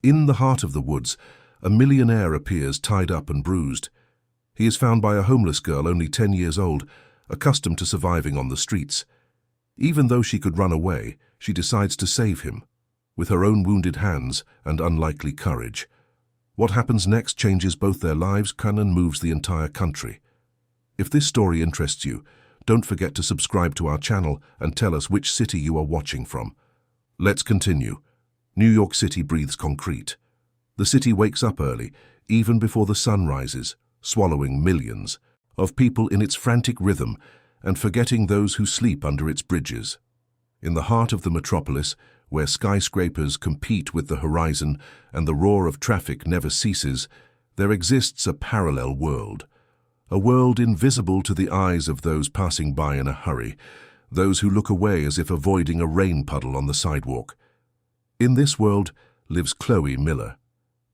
In the heart of the woods, a millionaire appears tied up and bruised. He is found by a homeless girl only 10 years old, accustomed to surviving on the streets. Even though she could run away, she decides to save him, with her own wounded hands and unlikely courage. What happens next changes both their lives and moves the entire country. If this story interests you, don't forget to subscribe to our channel and tell us which city you are watching from. Let's continue. New York City breathes concrete. The city wakes up early, even before the sun rises, swallowing millions of people in its frantic rhythm and forgetting those who sleep under its bridges. In the heart of the metropolis, where skyscrapers compete with the horizon and the roar of traffic never ceases, there exists a parallel world. A world invisible to the eyes of those passing by in a hurry, those who look away as if avoiding a rain puddle on the sidewalk. In this world lives Chloe Miller,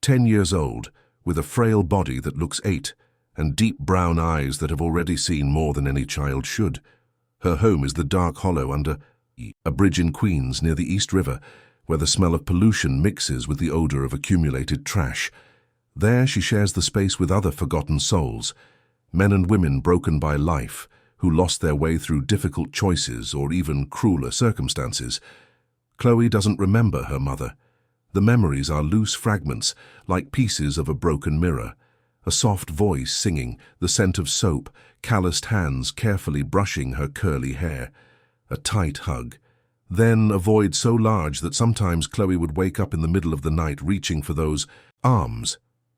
10 years old, with a frail body that looks 8, and deep brown eyes that have already seen more than any child should. Her home is the dark hollow under a bridge in Queens near the East River, where the smell of pollution mixes with the odor of accumulated trash. There she shares the space with other forgotten souls, men and women broken by life, who lost their way through difficult choices or even crueler circumstances. Chloe doesn't remember her mother. The memories are loose fragments, like pieces of a broken mirror. A soft voice singing, the scent of soap, calloused hands carefully brushing her curly hair. A tight hug. Then a void so large that sometimes Chloe would wake up in the middle of the night reaching for those arms.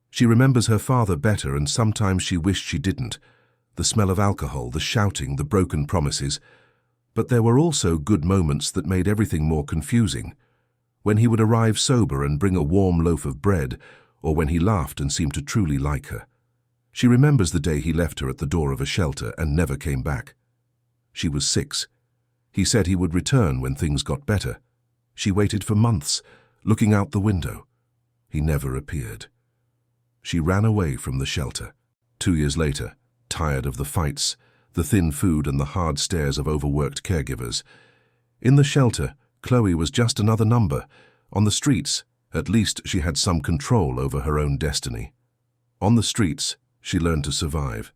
She remembers her father better, and sometimes she wished she didn't. The smell of alcohol, the shouting, the broken promises. But there were also good moments that made everything more confusing. When he would arrive sober and bring a warm loaf of bread, or when he laughed and seemed to truly like her. She remembers the day he left her at the door of a shelter and never came back. She was 6. He said he would return when things got better. She waited for months, looking out the window. He never appeared. She ran away from the shelter. 2 years later, tired of the fights, the thin food and the hard stares of overworked caregivers. In the shelter, Chloe was just another number. On the streets, at least she had some control over her own destiny. On the streets, she learned to survive.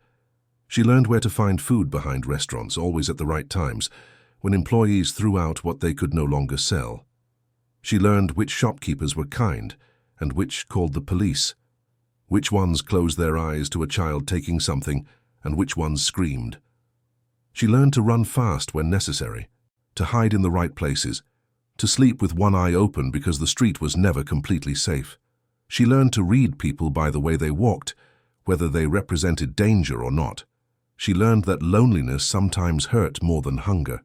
She learned where to find food behind restaurants, always at the right times, when employees threw out what they could no longer sell. She learned which shopkeepers were kind and which called the police, which ones closed their eyes to a child taking something and which ones screamed. She learned to run fast when necessary, to hide in the right places, to sleep with one eye open because the street was never completely safe. She learned to read people by the way they walked, whether they represented danger or not. She learned that loneliness sometimes hurt more than hunger.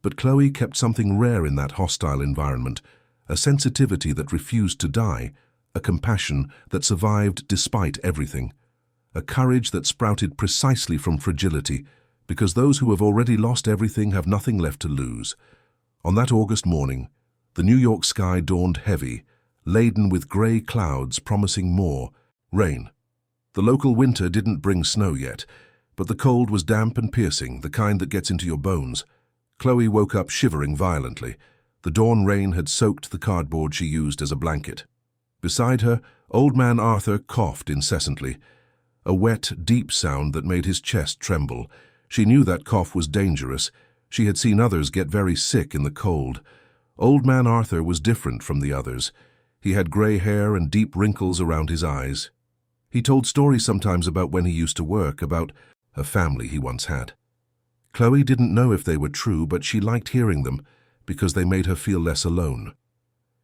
But Chloe kept something rare in that hostile environment, a sensitivity that refused to die, a compassion that survived despite everything, a courage that sprouted precisely from fragility, because those who have already lost everything have nothing left to lose. On that August morning, the New York sky dawned heavy, laden with grey clouds promising more rain. The local winter didn't bring snow yet, but the cold was damp and piercing, the kind that gets into your bones. Chloe woke up shivering violently. The dawn rain had soaked the cardboard she used as a blanket. Beside her, old man Arthur coughed incessantly, a wet, deep sound that made his chest tremble. She knew that cough was dangerous. She had seen others get very sick in the cold. Old man Arthur was different from the others. He had grey hair and deep wrinkles around his eyes. He told stories sometimes about when he used to work, about a family he once had. Chloe didn't know if they were true, but she liked hearing them because they made her feel less alone.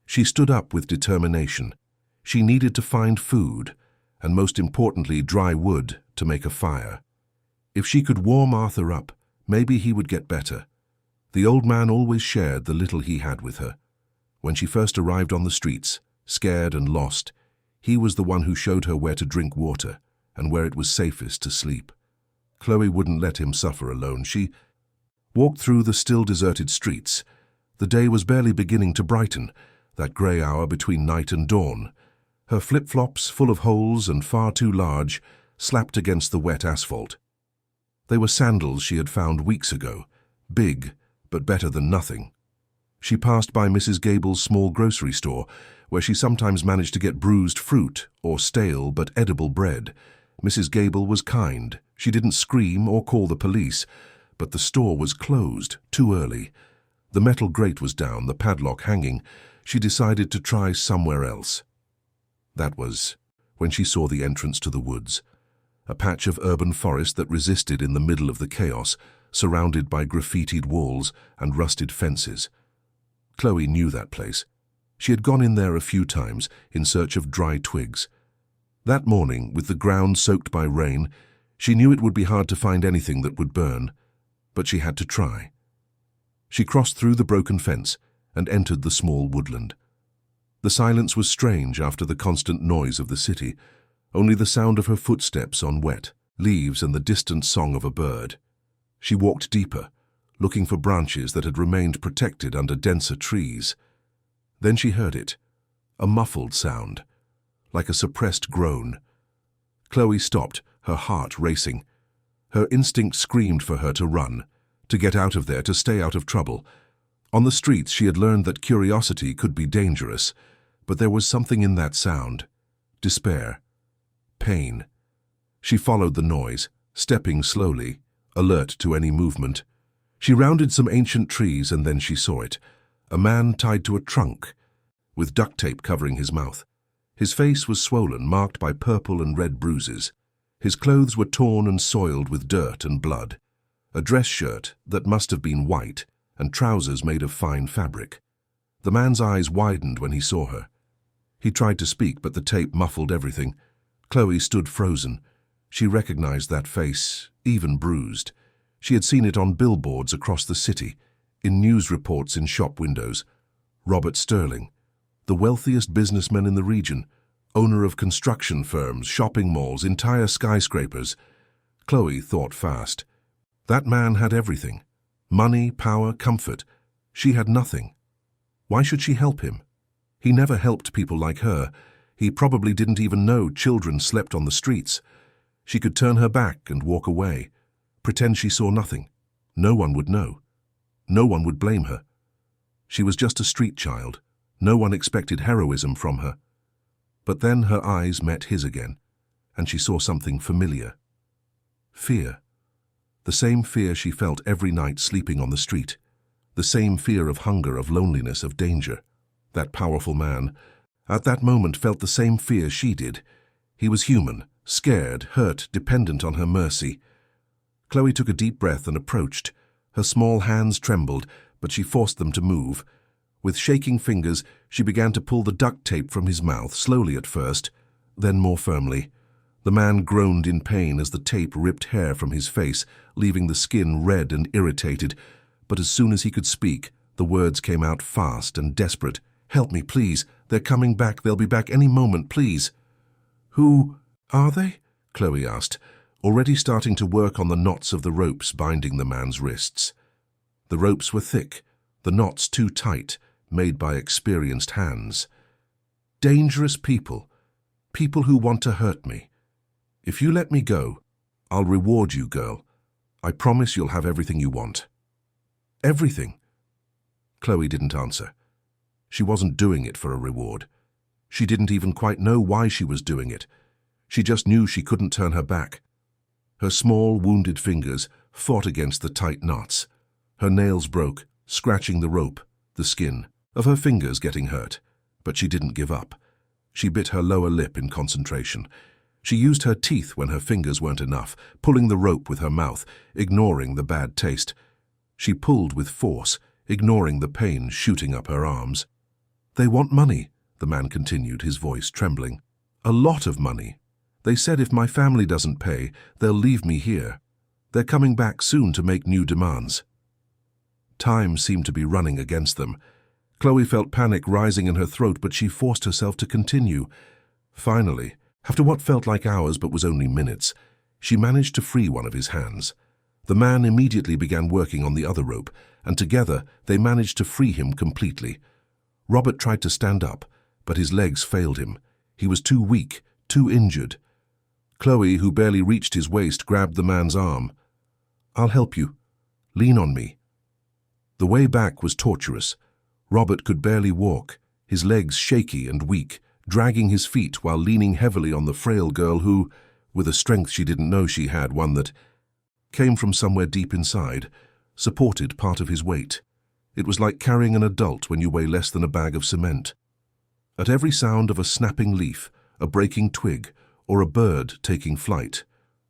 She stood up with determination. She needed to find food, and most importantly, dry wood to make a fire. If she could warm Arthur up, maybe he would get better. The old man always shared the little he had with her. When she first arrived on the streets, scared and lost, he was the one who showed her where to drink water and where it was safest to sleep. Chloe wouldn't let him suffer alone. She walked through the still deserted streets. The day was barely beginning to brighten, that grey hour between night and dawn. Her flip-flops, full of holes and far too large, slapped against the wet asphalt. They were sandals she had found weeks ago, big, but better than nothing. She passed by Mrs. Gable's small grocery store, where she sometimes managed to get bruised fruit or stale but edible bread. Mrs. Gable was kind. She didn't scream or call the police, but the store was closed too early. The metal grate was down, the padlock hanging. She decided to try somewhere else. That was when she saw the entrance to the woods, a patch of urban forest that resisted in the middle of the chaos, surrounded by graffitied walls and rusted fences. Chloe knew that place. She had gone in there a few times in search of dry twigs. That morning, with the ground soaked by rain, she knew it would be hard to find anything that would burn, but she had to try. She crossed through the broken fence and entered the small woodland. The silence was strange after the constant noise of the city, only the sound of her footsteps on wet leaves and the distant song of a bird. She walked deeper, looking for branches that had remained protected under denser trees. Then she heard it, a muffled sound, like a suppressed groan. Chloe stopped, her heart racing. Her instinct screamed for her to run, to get out of there, to stay out of trouble. On the streets she had learned that curiosity could be dangerous, but there was something in that sound. Despair. Pain. She followed the noise, stepping slowly, alert to any movement. She rounded some ancient trees and then she saw it. A man tied to a trunk, with duct tape covering his mouth. His face was swollen, marked by purple and red bruises. His clothes were torn and soiled with dirt and blood. A dress shirt that must have been white, and trousers made of fine fabric. The man's eyes widened when he saw her. He tried to speak, but the tape muffled everything. Chloe stood frozen. She recognized that face, even bruised. She had seen it on billboards across the city, in news reports in shop windows. Robert Sterling, the wealthiest businessman in the region, owner of construction firms, shopping malls, entire skyscrapers. Chloe thought fast. That man had everything. Money, power, comfort. She had nothing. Why should she help him? He never helped people like her. He probably didn't even know children slept on the streets. She could turn her back and walk away, pretend she saw nothing. No one would know. No one would blame her. She was just a street child. No one expected heroism from her. But then her eyes met his again, and she saw something familiar. Fear. The same fear she felt every night sleeping on the street. The same fear of hunger, of loneliness, of danger. That powerful man, at that moment, felt the same fear she did. He was human, scared, hurt, dependent on her mercy. Chloe took a deep breath and approached. Her small hands trembled, but she forced them to move. With shaking fingers, she began to pull the duct tape from his mouth, slowly at first, then more firmly. The man groaned in pain as the tape ripped hair from his face, leaving the skin red and irritated. But as soon as he could speak, the words came out fast and desperate. "Help me, please. They're coming back. They'll be back any moment, please." "Who are they?" Chloe asked, already starting to work on the knots of the ropes binding the man's wrists. The ropes were thick, the knots too tight, made by experienced hands. "Dangerous people. People who want to hurt me. If you let me go, I'll reward you, girl. I promise you'll have everything you want." "Everything?" Chloe didn't answer. She wasn't doing it for a reward. She didn't even quite know why she was doing it. She just knew she couldn't turn her back. Her small, wounded fingers fought against the tight knots. Her nails broke, scratching the rope, the skin of her fingers getting hurt. But she didn't give up. She bit her lower lip in concentration. She used her teeth when her fingers weren't enough, pulling the rope with her mouth, ignoring the bad taste. She pulled with force, ignoring the pain shooting up her arms. "They want money," the man continued, his voice trembling. "A lot of money. They said if my family doesn't pay, they'll leave me here. They're coming back soon to make new demands." Time seemed to be running against them. Chloe felt panic rising in her throat, but she forced herself to continue. Finally, after what felt like hours but was only minutes, she managed to free one of his hands. The man immediately began working on the other rope, and together they managed to free him completely. Robert tried to stand up, but his legs failed him. He was too weak, too injured. Chloe, who barely reached his waist, grabbed the man's arm. "I'll help you. Lean on me." The way back was torturous. Robert could barely walk, his legs shaky and weak, dragging his feet while leaning heavily on the frail girl who, with a strength she didn't know she had, one that came from somewhere deep inside, supported part of his weight. It was like carrying an adult when you weigh less than a bag of cement. At every sound of a snapping leaf, a breaking twig, or a bird taking flight,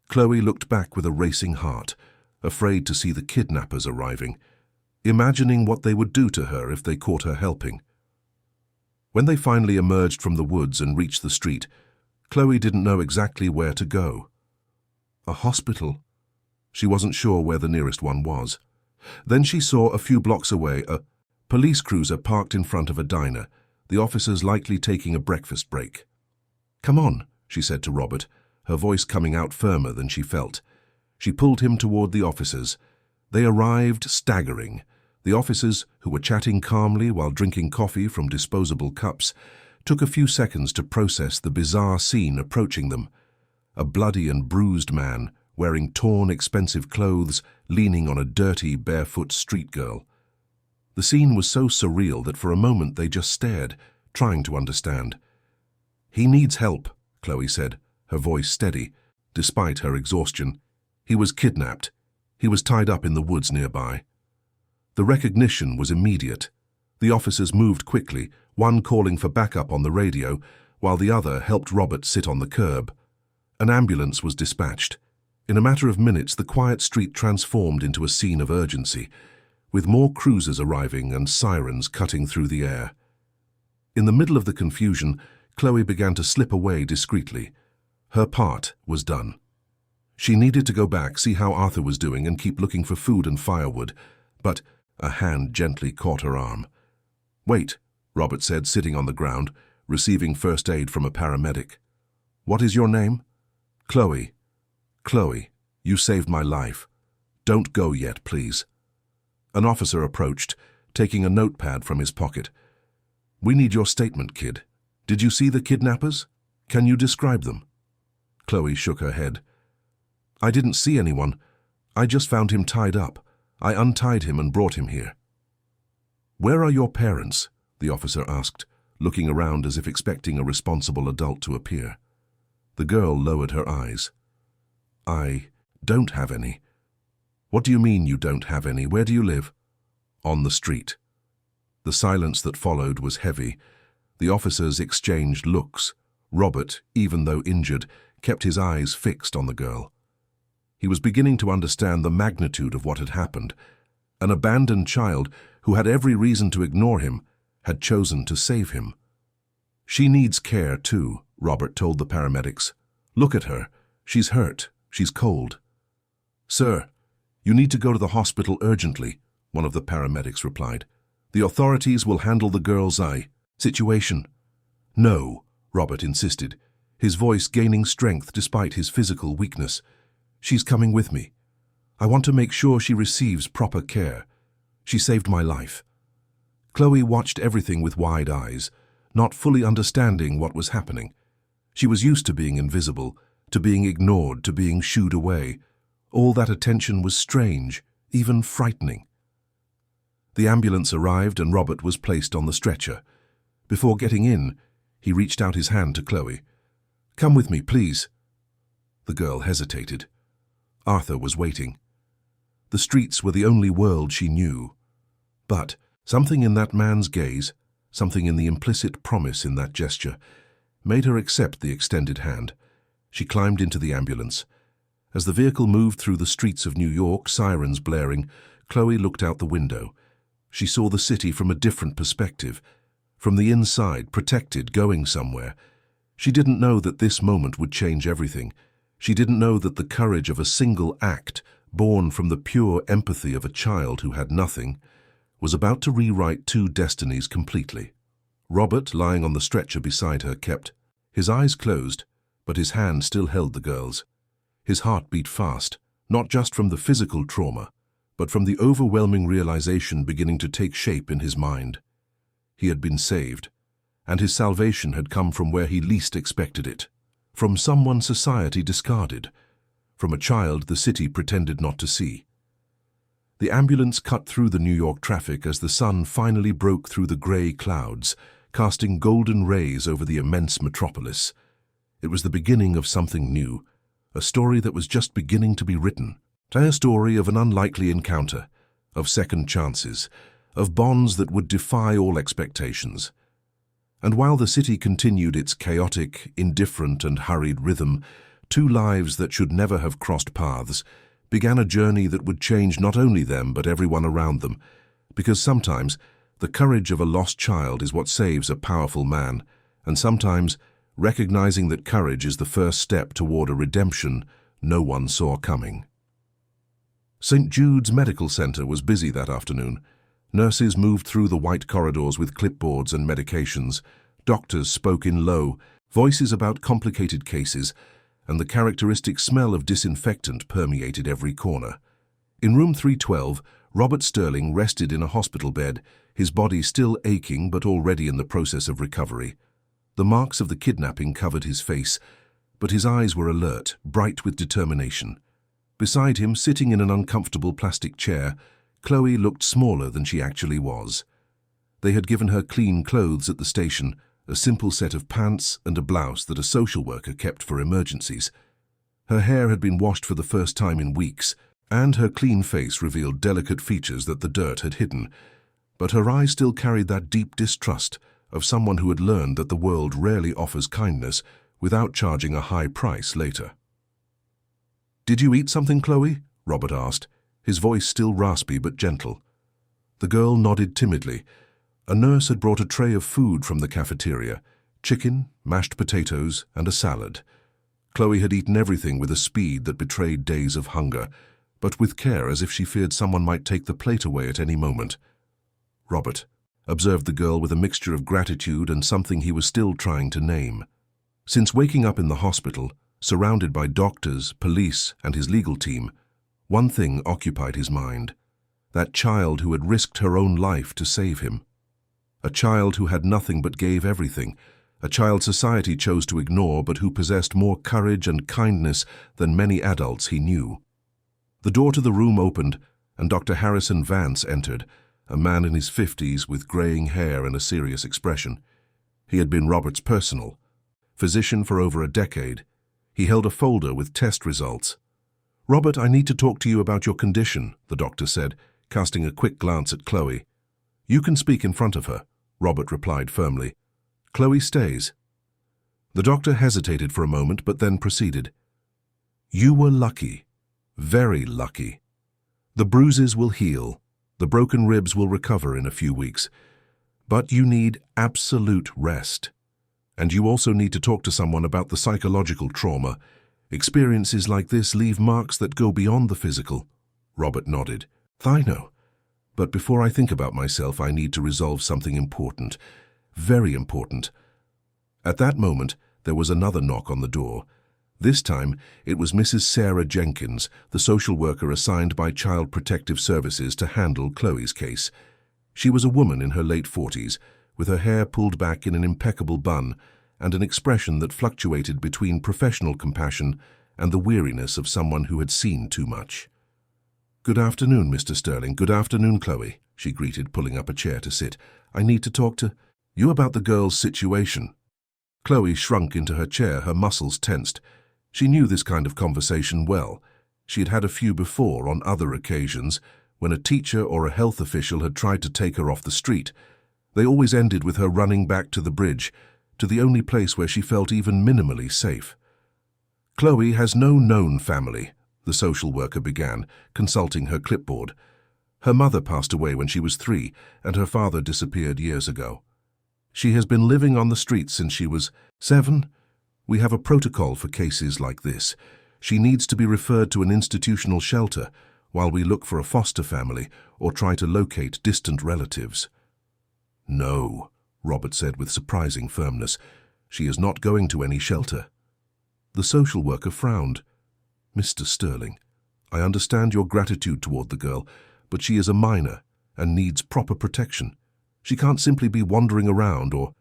Chloe looked back with a racing heart, afraid to see the kidnappers arriving, imagining what they would do to her if they caught her helping. When they finally emerged from the woods and reached the street, Chloe didn't know exactly where to go. A hospital? She wasn't sure where the nearest one was. Then she saw a few blocks away a police cruiser parked in front of a diner, the officers likely taking a breakfast break. "Come on," she said to Robert, her voice coming out firmer than she felt. She pulled him toward the officers. They arrived staggering. The officers, who were chatting calmly while drinking coffee from disposable cups, took a few seconds to process the bizarre scene approaching them. A bloody and bruised man, wearing torn, expensive clothes, leaning on a dirty, barefoot street girl. The scene was so surreal that for a moment they just stared, trying to understand. "He needs help," Chloe said, her voice steady, despite her exhaustion. "He was kidnapped. He was tied up in the woods nearby." The recognition was immediate. The officers moved quickly, one calling for backup on the radio, while the other helped Robert sit on the curb. An ambulance was dispatched. In a matter of minutes, the quiet street transformed into a scene of urgency, with more cruisers arriving and sirens cutting through the air. In the middle of the confusion, Chloe began to slip away discreetly. Her part was done. She needed to go back, see how Arthur was doing, and keep looking for food and firewood, but a hand gently caught her arm. "Wait," Robert said, sitting on the ground, receiving first aid from a paramedic. "What is your name?" "Chloe." "Chloe, you saved my life. Don't go yet, please." An officer approached, taking a notepad from his pocket. "We need your statement, kid. Did you see the kidnappers? Can you describe them?" Chloe shook her head. "I didn't see anyone. I just found him tied up. I untied him and brought him here." "Where are your parents?" the officer asked, looking around as if expecting a responsible adult to appear. The girl lowered her eyes. "I don't have any." "What do you mean you don't have any? Where do you live?" "On the street." The silence that followed was heavy. The officers exchanged looks. Robert, even though injured, kept his eyes fixed on the girl. He was beginning to understand the magnitude of what had happened. An abandoned child, who had every reason to ignore him, had chosen to save him. "She needs care, too," Robert told the paramedics. "Look at her. She's hurt. She's cold." "Sir, you need to go to the hospital urgently," one of the paramedics replied. "The authorities will handle the girl's situation." "No," Robert insisted, his voice gaining strength despite his physical weakness. "She's coming with me. I want to make sure she receives proper care. She saved my life." Chloe watched everything with wide eyes, not fully understanding what was happening. She was used to being invisible, to being ignored, to being shooed away. All that attention was strange, even frightening. The ambulance arrived and Robert was placed on the stretcher. Before getting in, he reached out his hand to Chloe. "Come with me, please." The girl hesitated. Arthur was waiting. The streets were the only world she knew. But something in that man's gaze, something in the implicit promise in that gesture, made her accept the extended hand. She climbed into the ambulance. As the vehicle moved through the streets of New York, sirens blaring, Chloe looked out the window. She saw the city from a different perspective, from the inside, protected, going somewhere. She didn't know that this moment would change everything. She didn't know that the courage of a single act, born from the pure empathy of a child who had nothing, was about to rewrite two destinies completely. Robert, lying on the stretcher beside her, kept his eyes closed, but his hand still held the girl's. His heart beat fast, not just from the physical trauma, but from the overwhelming realization beginning to take shape in his mind. He had been saved, and his salvation had come from where he least expected it, from someone society discarded, from a child the city pretended not to see. The ambulance cut through the New York traffic as the sun finally broke through the grey clouds, casting golden rays over the immense metropolis. It was the beginning of something new, a story that was just beginning to be written. A story of an unlikely encounter, of second chances, of bonds that would defy all expectations. And while the city continued its chaotic, indifferent and hurried rhythm, two lives that should never have crossed paths began a journey that would change not only them but everyone around them, because sometimes the courage of a lost child is what saves a powerful man, and sometimes recognizing that courage is the first step toward a redemption no one saw coming. St. Jude's Medical Center was busy that afternoon. Nurses moved through the white corridors with clipboards and medications. Doctors spoke in low voices about complicated cases, and the characteristic smell of disinfectant permeated every corner. In room 312, Robert Sterling rested in a hospital bed, his body still aching but already in the process of recovery. The marks of the kidnapping covered his face, but his eyes were alert, bright with determination. Beside him, sitting in an uncomfortable plastic chair, Chloe looked smaller than she actually was. They had given her clean clothes at the station, a simple set of pants and a blouse that a social worker kept for emergencies. Her hair had been washed for the first time in weeks, and her clean face revealed delicate features that the dirt had hidden, but her eyes still carried that deep distrust of someone who had learned that the world rarely offers kindness without charging a high price later. "Did you eat something, Chloe?" Robert asked, his voice still raspy but gentle. The girl nodded timidly. A nurse had brought a tray of food from the cafeteria: chicken, mashed potatoes, and a salad. Chloe had eaten everything with a speed that betrayed days of hunger, but with care, as if she feared someone might take the plate away at any moment. "Robert," observed the girl with a mixture of gratitude and something he was still trying to name. Since waking up in the hospital, surrounded by doctors, police, and his legal team, one thing occupied his mind: that child who had risked her own life to save him. A child who had nothing but gave everything, a child society chose to ignore but who possessed more courage and kindness than many adults he knew. The door to the room opened, and Dr. Harrison Vance entered, a man in his 50s with graying hair and a serious expression. He had been Robert's personal physician for over a decade. He held a folder with test results. "Robert, I need to talk to you about your condition," the doctor said, casting a quick glance at Chloe. "You can speak in front of her," Robert replied firmly. "Chloe stays." The doctor hesitated for a moment but then proceeded. "You were lucky, very lucky. The bruises will heal, the broken ribs will recover in a few weeks, but you need absolute rest. And you also need to talk to someone about the psychological trauma. Experiences like this leave marks that go beyond the physical." Robert nodded. "I know. But before I think about myself, I need to resolve something important, very important." At that moment, there was another knock on the door. This time, it was Mrs. Sarah Jenkins, the social worker assigned by Child Protective Services to handle Chloe's case. She was a woman in her late 40s, with her hair pulled back in an impeccable bun and an expression that fluctuated between professional compassion and the weariness of someone who had seen too much. "Good afternoon, Mr. Sterling. Good afternoon, Chloe," she greeted, pulling up a chair to sit. "I need to talk to you about the girl's situation." Chloe shrunk into her chair, her muscles tensed. She knew this kind of conversation well. She had had a few before on other occasions, when a teacher or a health official had tried to take her off the street. They always ended with her running back to the bridge, to the only place where she felt even minimally safe. "Chloe has no known family," the social worker began, consulting her clipboard. "Her mother passed away when she was 3, and her father disappeared years ago. She has been living on the streets since she was 7. We have a protocol for cases like this. She needs to be referred to an institutional shelter while we look for a foster family or try to locate distant relatives." "No," Robert said with surprising firmness. "She is not going to any shelter." The social worker frowned. "Mr. Sterling, I understand your gratitude toward the girl, but she is a minor and needs proper protection. She can't simply be wandering around or—"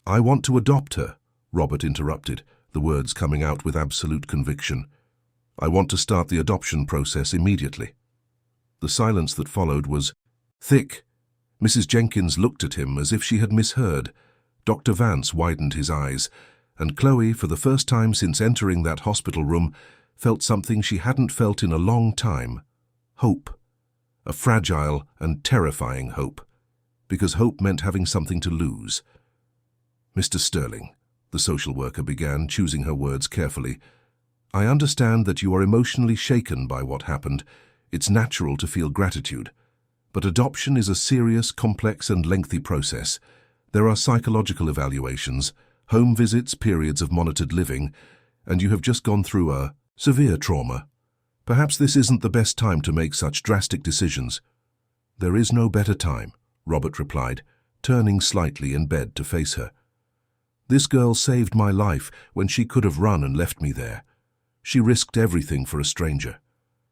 "I want to adopt her," Robert interrupted, the words coming out with absolute conviction. "I want to start the adoption process immediately." The silence that followed was thick. Mrs. Jenkins looked at him as if she had misheard. Dr. Vance widened his eyes, and Chloe, for the first time since entering that hospital room, felt something she hadn't felt in a long time. Hope. A fragile and terrifying hope. Because hope meant having something to lose. "Mr. Sterling," the social worker began, choosing her words carefully, "I understand that you are emotionally shaken by what happened. It's natural to feel gratitude. But adoption is a serious, complex and lengthy process. There are psychological evaluations, home visits, periods of monitored living, and you have just gone through a severe trauma. Perhaps this isn't the best time to make such drastic decisions." "There is no better time," Robert replied, turning slightly in bed to face her. "This girl saved my life when she could have run and left me there. She risked everything for a stranger.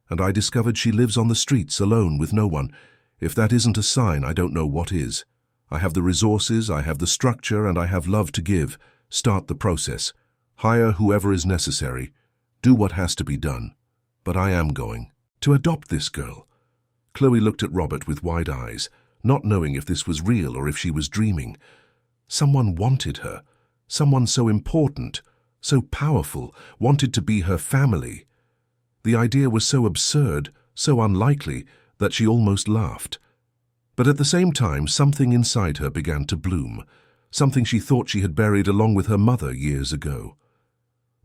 And I discovered she lives on the streets alone with no one. If that isn't a sign, I don't know what is. I have the resources, I have the structure, and I have love to give. Start the process. Hire whoever is necessary. Do what has to be done. But I am going to adopt this girl." Chloe looked at Robert with wide eyes, not knowing if this was real or if she was dreaming. Someone wanted her. Someone so important, so powerful, wanted to be her family. The idea was so absurd, so unlikely, that she almost laughed. But at the same time, something inside her began to bloom, something she thought she had buried along with her mother years ago.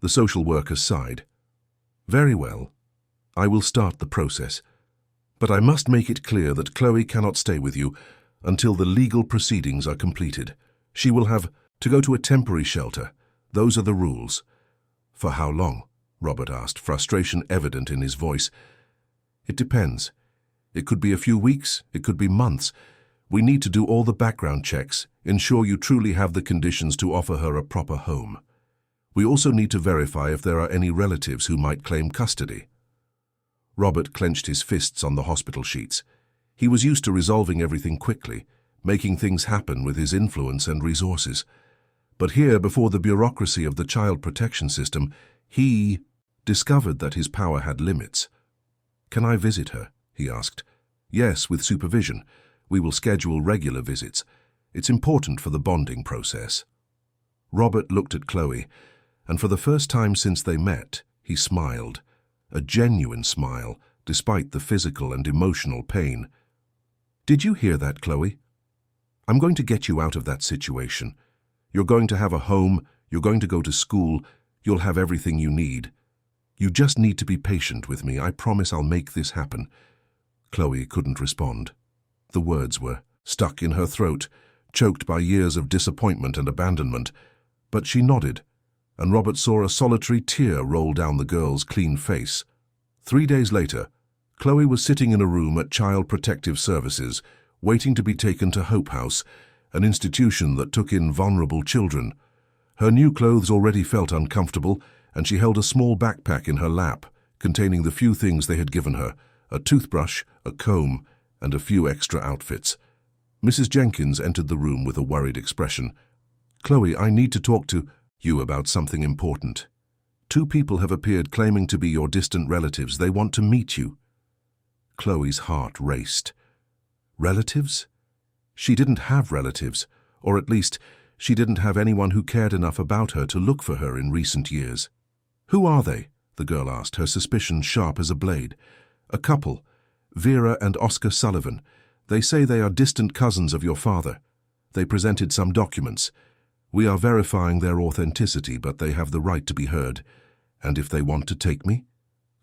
The social worker sighed. "Very well. I will start the process. But I must make it clear that Chloe cannot stay with you until the legal proceedings are completed. She will have to go to a temporary shelter. Those are the rules." "For how long?" Robert asked, frustration evident in his voice. "It depends. It could be a few weeks, it could be months. We need to do all the background checks, ensure you truly have the conditions to offer her a proper home. We also need to verify if there are any relatives who might claim custody." Robert clenched his fists on the hospital sheets. He was used to resolving everything quickly, making things happen with his influence and resources. But here, before the bureaucracy of the child protection system, he discovered that his power had limits. "Can I visit her?" he asked. "Yes, with supervision. We will schedule regular visits. It's important for the bonding process." Robert looked at Chloe, and for the first time since they met, he smiled. A genuine smile, despite the physical and emotional pain. "Did you hear that, Chloe? I'm going to get you out of that situation. You're going to have a home, you're going to go to school, you'll have everything you need. You just need to be patient with me. I promise I'll make this happen." Chloe couldn't respond. The words were stuck in her throat, choked by years of disappointment and abandonment. But she nodded, and Robert saw a solitary tear roll down the girl's clean face. 3 days later, Chloe was sitting in a room at Child Protective Services, waiting to be taken to Hope House, an institution that took in vulnerable children. Her new clothes already felt uncomfortable, and she held a small backpack in her lap, containing the few things they had given her: a toothbrush, a comb, and a few extra outfits. Mrs. Jenkins entered the room with a worried expression. "Chloe, I need to talk to you about something important. 2 people have appeared claiming to be your distant relatives. They want to meet you." Chloe's heart raced. Relatives? She didn't have relatives, or at least, she didn't have anyone who cared enough about her to look for her in recent years. "Who are they?" the girl asked, her suspicion sharp as a blade. "A couple, Vera and Oscar Sullivan. They say they are distant cousins of your father. They presented some documents. We are verifying their authenticity, but they have the right to be heard. And if they want to take me?"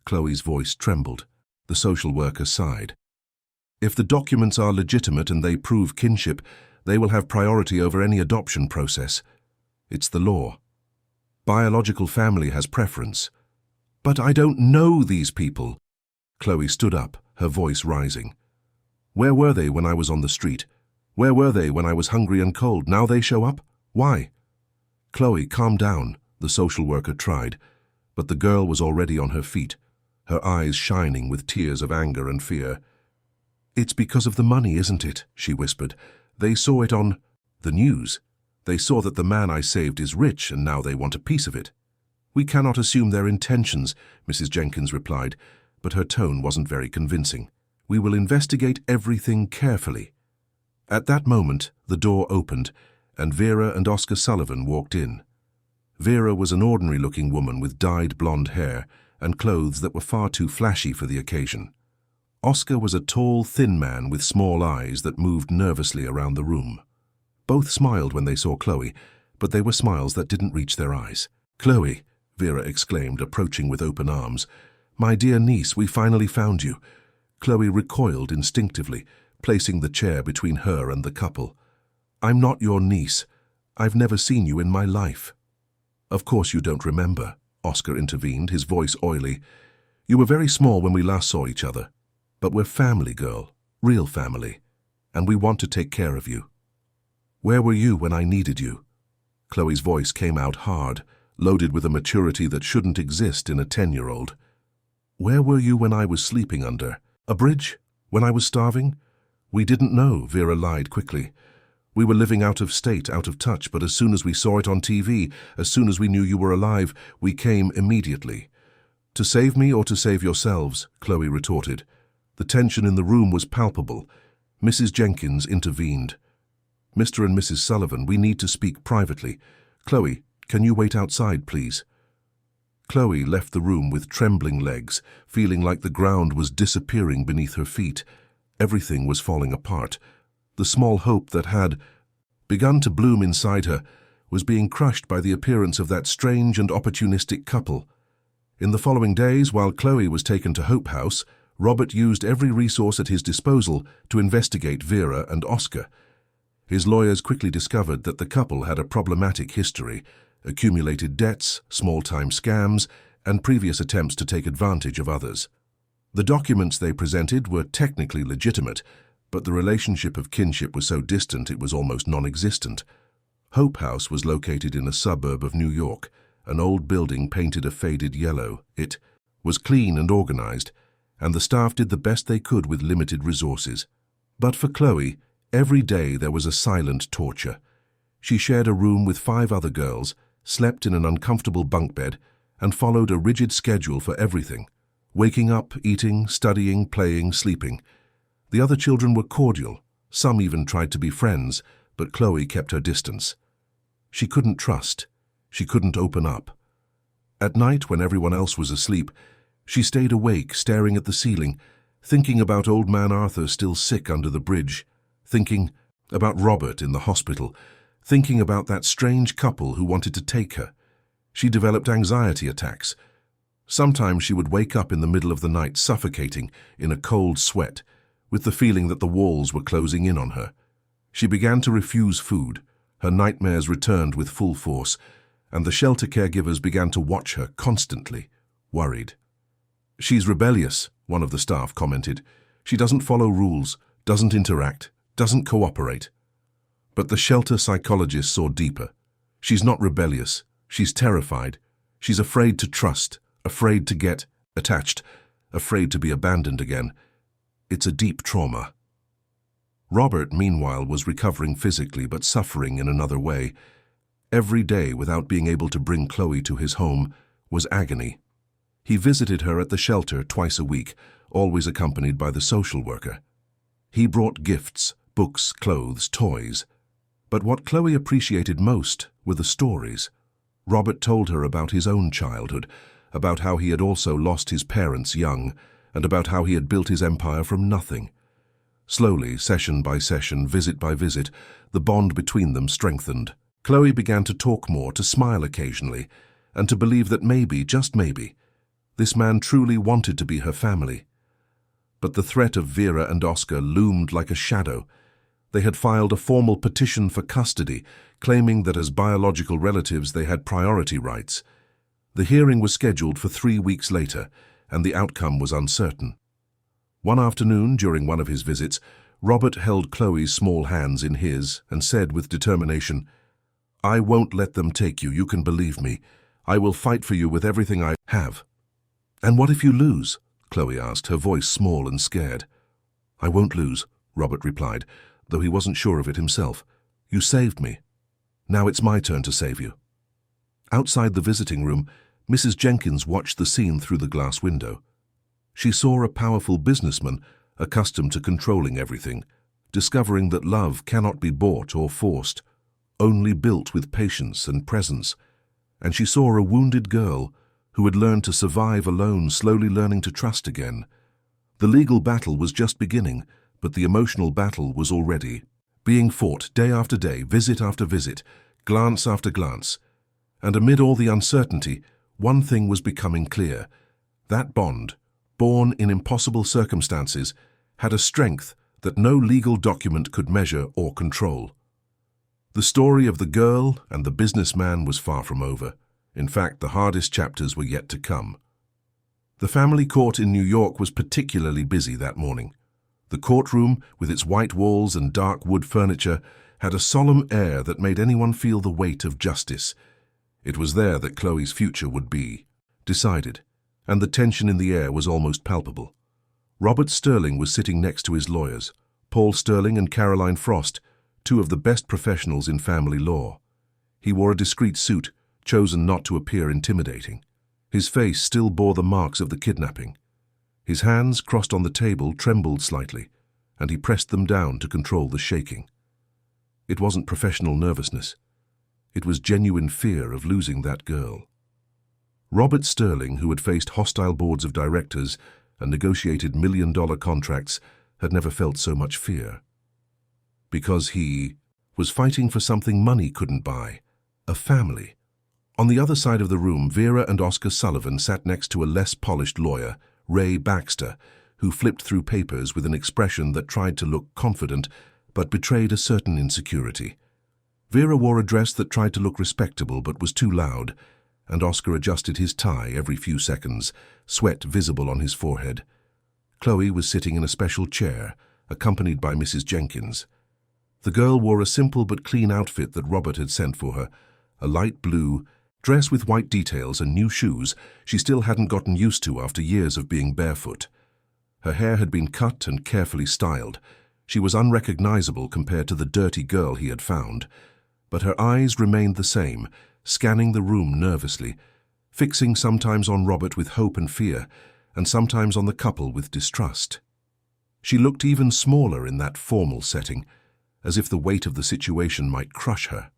Chloe's voice trembled. The social worker sighed. "If the documents are legitimate and they prove kinship, they will have priority over any adoption process. It's the law. Biological family has preference." "But I don't know these people." Chloe stood up, her voice rising. "Where were they when I was on the street? Where were they when I was hungry and cold? Now they show up? Why?" "Chloe, calm down," the social worker tried, but the girl was already on her feet, her eyes shining with tears of anger and fear. "It's because of the money, isn't it?" she whispered. "They saw it on the news. They saw that the man I saved is rich, and now they want a piece of it." "We cannot assume their intentions," Mrs. Jenkins replied, but her tone wasn't very convincing. We will investigate everything carefully." At that moment, the door opened, and Vera and Oscar Sullivan walked in. Vera was an ordinary-looking woman with dyed blonde hair and clothes that were far too flashy for the occasion. Oscar was a tall, thin man with small eyes that moved nervously around the room. Both smiled when they saw Chloe, but they were smiles that didn't reach their eyes. "Chloe," Vera exclaimed, approaching with open arms. "My dear niece, we finally found you." Chloe recoiled instinctively, placing the chair between her and the couple. "I'm not your niece. I've never seen you in my life." "Of course you don't remember," Oscar intervened, his voice oily. "You were very small when we last saw each other. But we're family, girl, real family, and we want to take care of you." "Where were you when I needed you?" Chloe's voice came out hard, loaded with a maturity that shouldn't exist in a 10-year-old. "Where were you when I was sleeping under a bridge? When I was starving?" "We didn't know," Vera lied quickly. "We were living out of state, out of touch, but as soon as we saw it on TV, as soon as we knew you were alive, we came immediately." "To save me or to save yourselves?" Chloe retorted. The tension in the room was palpable. Mrs. Jenkins intervened. "Mr. and Mrs. Sullivan, we need to speak privately. Chloe, can you wait outside, please?" Chloe left the room with trembling legs, feeling like the ground was disappearing beneath her feet. Everything was falling apart. The small hope that had begun to bloom inside her was being crushed by the appearance of that strange and opportunistic couple. In the following days, while Chloe was taken to Hope House, Robert used every resource at his disposal to investigate Vera and Oscar. His lawyers quickly discovered that the couple had a problematic history, accumulated debts, small-time scams, and previous attempts to take advantage of others. The documents they presented were technically legitimate, but the relationship of kinship was so distant it was almost non-existent. Hope House was located in a suburb of New York, an old building painted a faded yellow. It was clean and organized, and the staff did the best they could with limited resources. But for Chloe, every day there was a silent torture. She shared a room with 5 other girls, slept in an uncomfortable bunk bed, and followed a rigid schedule for everything: waking up, eating, studying, playing, sleeping. The other children were cordial. Some even tried to be friends, but Chloe kept her distance. She couldn't trust. She couldn't open up. At night, when everyone else was asleep, she stayed awake, staring at the ceiling, thinking about old man Arthur still sick under the bridge, thinking about Robert in the hospital, thinking about that strange couple who wanted to take her. She developed anxiety attacks. Sometimes she would wake up in the middle of the night suffocating in a cold sweat, with the feeling that the walls were closing in on her. She began to refuse food. Her nightmares returned with full force, and the shelter caregivers began to watch her constantly, worried. "She's rebellious," one of the staff commented. "She doesn't follow rules, doesn't interact, doesn't cooperate." But the shelter psychologist saw deeper. She's not rebellious. She's terrified. She's afraid to trust, afraid to get attached, afraid to be abandoned again. It's a deep trauma. Robert, meanwhile, was recovering physically but suffering in another way. Every day, without being able to bring Chloe to his home, was agony. He visited her at the shelter twice a week, always accompanied by the social worker. He brought gifts, books, clothes, toys. But what Chloe appreciated most were the stories. Robert told her about his own childhood, about how he had also lost his parents young, and about how he had built his empire from nothing. Slowly, session by session, visit by visit, the bond between them strengthened. Chloe began to talk more, to smile occasionally, and to believe that maybe, just maybe, this man truly wanted to be her family. But the threat of Vera and Oscar loomed like a shadow. They had filed a formal petition for custody, claiming that as biological relatives they had priority rights. The hearing was scheduled for 3 weeks later, and the outcome was uncertain. One afternoon, during one of his visits, Robert held Chloe's small hands in his and said with determination, "I won't let them take you, you can believe me. I will fight for you with everything I have." "And what if you lose?" Chloe asked, her voice small and scared. "I won't lose," Robert replied, though he wasn't sure of it himself. "You saved me. Now it's my turn to save you." Outside the visiting room, Mrs. Jenkins watched the scene through the glass window. She saw a powerful businessman, accustomed to controlling everything, discovering that love cannot be bought or forced, only built with patience and presence. And she saw a wounded girl who had learned to survive alone, slowly learning to trust again. The legal battle was just beginning, but the emotional battle was already being fought day after day, visit after visit, glance after glance. And amid all the uncertainty, one thing was becoming clear. That bond, born in impossible circumstances, had a strength that no legal document could measure or control. The story of the girl and the businessman was far from over. In fact, the hardest chapters were yet to come. The family court in New York was particularly busy that morning. The courtroom, with its white walls and dark wood furniture, had a solemn air that made anyone feel the weight of justice. It was there that Chloe's future would be decided, and the tension in the air was almost palpable. Robert Sterling was sitting next to his lawyers, Paul Sterling and Caroline Frost, two of the best professionals in family law. He wore a discreet suit, chosen not to appear intimidating. His face still bore the marks of the kidnapping. His hands, crossed on the table, trembled slightly, and he pressed them down to control the shaking. It wasn't professional nervousness. It was genuine fear of losing that girl. Robert Sterling, who had faced hostile boards of directors and negotiated million-dollar contracts, had never felt so much fear. Because he was fighting for something money couldn't buy, a family. On the other side of the room, Vera and Oscar Sullivan sat next to a less polished lawyer, Ray Baxter, who flipped through papers with an expression that tried to look confident but betrayed a certain insecurity. Vera wore a dress that tried to look respectable but was too loud, and Oscar adjusted his tie every few seconds, sweat visible on his forehead. Chloe was sitting in a special chair, accompanied by Mrs. Jenkins. The girl wore a simple but clean outfit that Robert had sent for her, a light blue dress with white details and new shoes she still hadn't gotten used to after years of being barefoot. Her hair had been cut and carefully styled. She was unrecognizable compared to the dirty girl he had found, but her eyes remained the same, scanning the room nervously, fixing sometimes on Robert with hope and fear, and sometimes on the couple with distrust. She looked even smaller in that formal setting, as if the weight of the situation might crush her.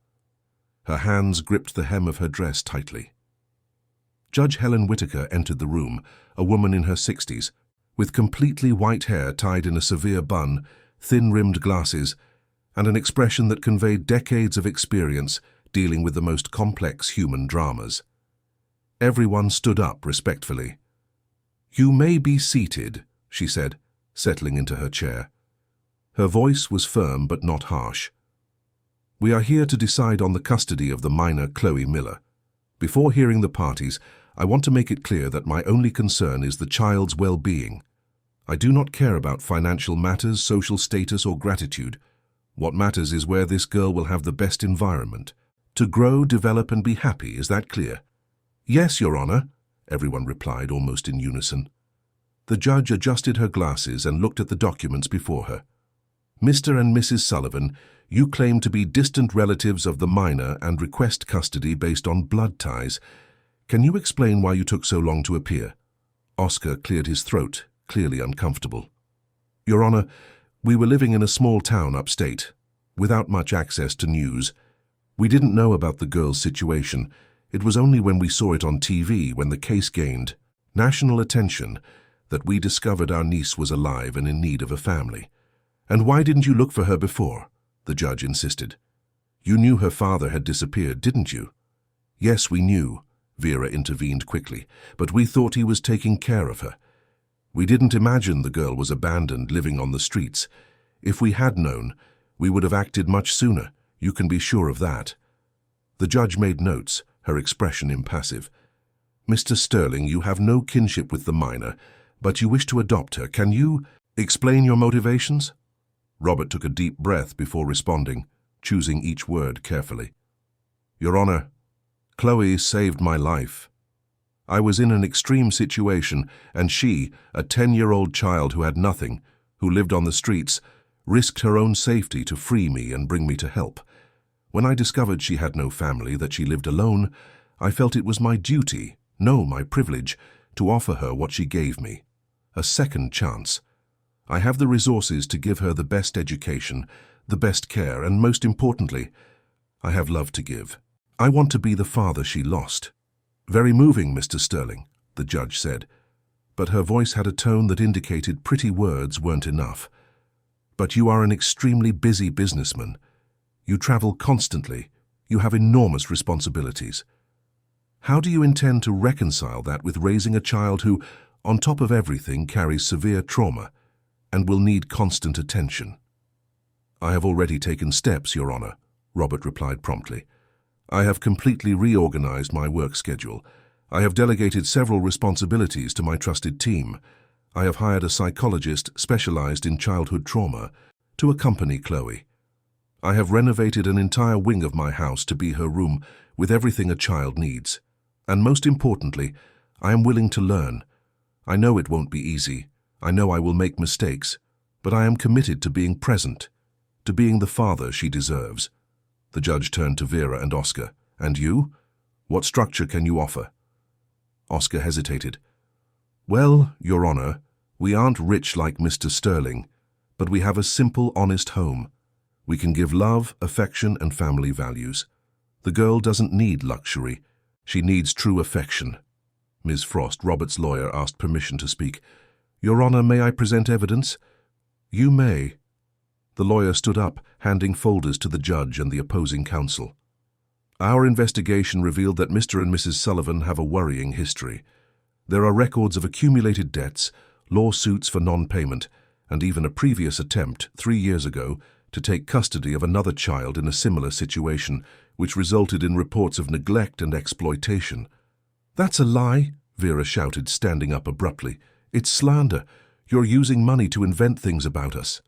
Her hands gripped the hem of her dress tightly. Judge Helen Whitaker entered the room, a woman in her 60s, with completely white hair tied in a severe bun, thin-rimmed glasses, and an expression that conveyed decades of experience dealing with the most complex human dramas. Everyone stood up respectfully. "You may be seated," she said, settling into her chair. Her voice was firm but not harsh. "We are here to decide on the custody of the minor Chloe Miller. Before hearing the parties, I want to make it clear that my only concern is the child's well-being. I do not care about financial matters, social status, or gratitude. What matters is where this girl will have the best environment. To grow, develop, and be happy, is that clear?" "Yes, Your Honor," everyone replied almost in unison. The judge adjusted her glasses and looked at the documents before her. "Mr. and Mrs. Sullivan, you claim to be distant relatives of the minor and request custody based on blood ties. Can you explain why you took so long to appear?" Oscar cleared his throat, clearly uncomfortable. "Your Honor, we were living in a small town upstate, without much access to news. We didn't know about the girl's situation. It was only when we saw it on TV, when the case gained national attention, that we discovered our niece was alive and in need of a family." "And why didn't you look for her before?" the judge insisted. "You knew her father had disappeared, didn't you?" "Yes, we knew," Vera intervened quickly, "but we thought he was taking care of her. We didn't imagine the girl was abandoned, living on the streets. If we had known, we would have acted much sooner. You can be sure of that." The judge made notes, her expression impassive. "Mr. Sterling, you have no kinship with the minor, but you wish to adopt her. Can you explain your motivations?" Robert took a deep breath before responding, choosing each word carefully. "Your Honor, Chloe saved my life. I was in an extreme situation, and she, a 10-year-old child who had nothing, who lived on the streets, risked her own safety to free me and bring me to help. When I discovered she had no family, that she lived alone, I felt it was my duty, no, my privilege, to offer her what she gave me, a second chance. I have the resources to give her the best education, the best care, and most importantly, I have love to give. I want to be the father she lost." "Very moving, Mr. Sterling," the judge said, but her voice had a tone that indicated pretty words weren't enough. "But you are an extremely busy businessman. You travel constantly. You have enormous responsibilities. How do you intend to reconcile that with raising a child who, on top of everything, carries severe trauma and will need constant attention?" "I have already taken steps, Your Honor," Robert replied promptly. "I have completely reorganized my work schedule. I have delegated several responsibilities to my trusted team. I have hired a psychologist specialized in childhood trauma to accompany Chloe. I have renovated an entire wing of my house to be her room with everything a child needs. And most importantly, I am willing to learn. I know it won't be easy. I know I will make mistakes, but I am committed to being present, to being the father she deserves." The judge turned to Vera and Oscar. "And you? What structure can you offer?" Oscar hesitated. "Well, Your Honor, we aren't rich like Mr. Sterling, but we have a simple, honest home. We can give love, affection, and family values. The girl doesn't need luxury. She needs true affection." Ms. Frost, Robert's lawyer, asked permission to speak. "Your Honor, may I present evidence?" "You may." The lawyer stood up, handing folders to the judge and the opposing counsel. "Our investigation revealed that Mr. and Mrs. Sullivan have a worrying history. There are records of accumulated debts, lawsuits for non-payment, and even a previous attempt, 3 years ago, to take custody of another child in a similar situation, which resulted in reports of neglect and exploitation." "That's a lie," Vera shouted, standing up abruptly. "It's slander. You're using money to invent things about us."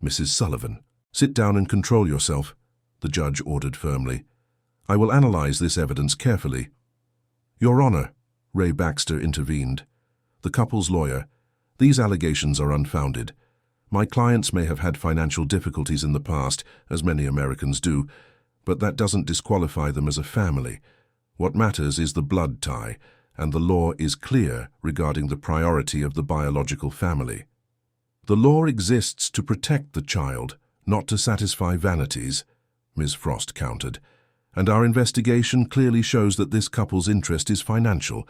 "Mrs. Sullivan, sit down and control yourself," the judge ordered firmly. "I will analyze this evidence carefully." "Your Honor," Ray Baxter intervened, the couple's lawyer, "these allegations are unfounded. My clients may have had financial difficulties in the past, as many Americans do, but that doesn't disqualify them as a family. What matters is the blood tie, and the law is clear regarding the priority of the biological family. The law exists to protect the child, not to satisfy vanities," Ms. Frost countered, "and our investigation clearly shows that this couple's interest is financial.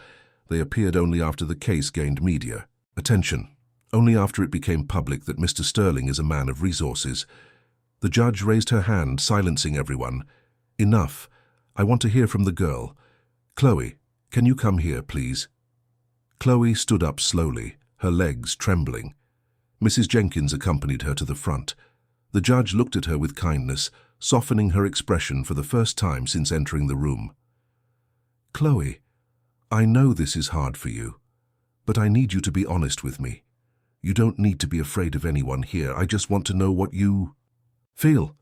They appeared only after the case gained media attention, only after it became public that Mr. Sterling is a man of resources." The judge raised her hand, silencing everyone. "Enough. I want to hear from the girl. Chloe, can you come here, please?" Chloe stood up slowly, her legs trembling. Mrs. Jenkins accompanied her to the front. The judge looked at her with kindness, softening her expression for the first time since entering the room. "Chloe, I know this is hard for you, but I need you to be honest with me. You don't need to be afraid of anyone here. I just want to know what you feel.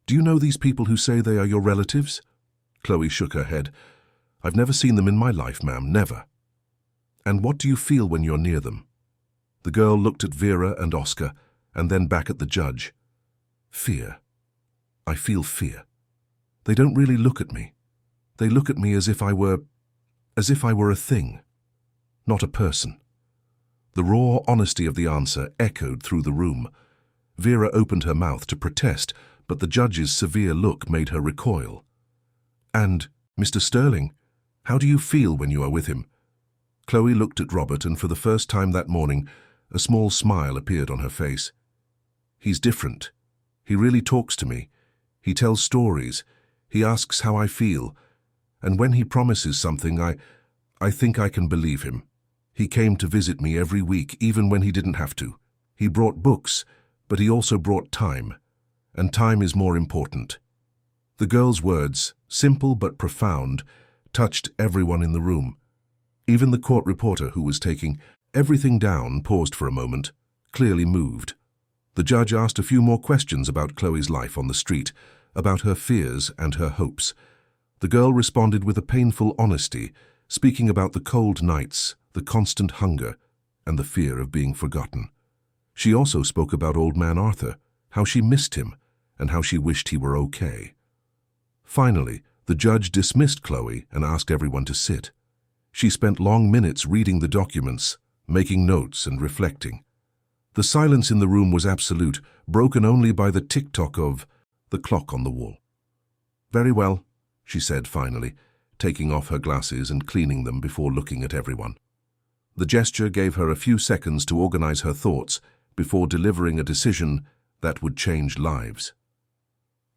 Do you know these people who say they are your relatives?" Chloe shook her head. "I've never seen them in my life, ma'am, never." "And what do you feel when you're near them?" The girl looked at Vera and Oscar, and then back at the judge. "Fear. I feel fear. They don't really look at me. They look at me as if I were a thing, not a person." The raw honesty of the answer echoed through the room. Vera opened her mouth to protest, but the judge's severe look made her recoil. "And, Mr. Sterling, how do you feel when you are with him?" Chloe looked at Robert, and for the first time that morning, a small smile appeared on her face. "He's different. He really talks to me. He tells stories. He asks how I feel. And when he promises something, I think I can believe him. He came to visit me every week, even when he didn't have to. He brought books, but he also brought time. And time is more important." The girl's words, simple but profound, touched everyone in the room. Even the court reporter, who was taking everything down, paused for a moment, clearly moved. The judge asked a few more questions about Chloe's life on the street, about her fears and her hopes. The girl responded with a painful honesty, speaking about the cold nights, the constant hunger, and the fear of being forgotten. She also spoke about old man Arthur, how she missed him, and how she wished he were okay. Finally, the judge dismissed Chloe and asked everyone to sit. She spent long minutes reading the documents, making notes and reflecting. The silence in the room was absolute, broken only by the tick-tock of the clock on the wall. "Very well," she said finally, taking off her glasses and cleaning them before looking at everyone. The gesture gave her a few seconds to organize her thoughts before delivering a decision that would change lives.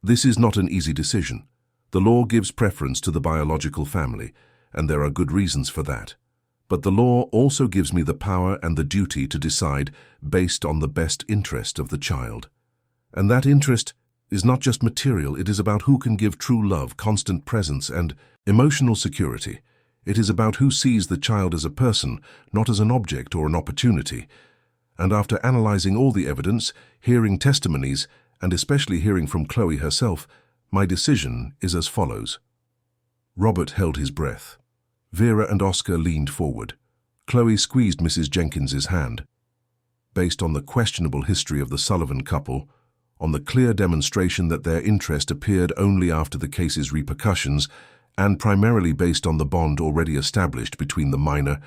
This is not an easy decision. The law gives preference to the biological family, and there are good reasons for that. But the law also gives me the power and the duty to decide based on the best interest of the child. And that interest is not just material, it is about who can give true love, constant presence, and emotional security. It is about who sees the child as a person, not as an object or an opportunity. And after analyzing all the evidence, hearing testimonies, and especially hearing from Chloe herself, my decision is as follows. Robert held his breath. Vera and Oscar leaned forward. Chloe squeezed Mrs. Jenkins's hand. Based on the questionable history of the Sullivan couple, on the clear demonstration that their interest appeared only after the case's repercussions, and primarily based on the bond already established between the minor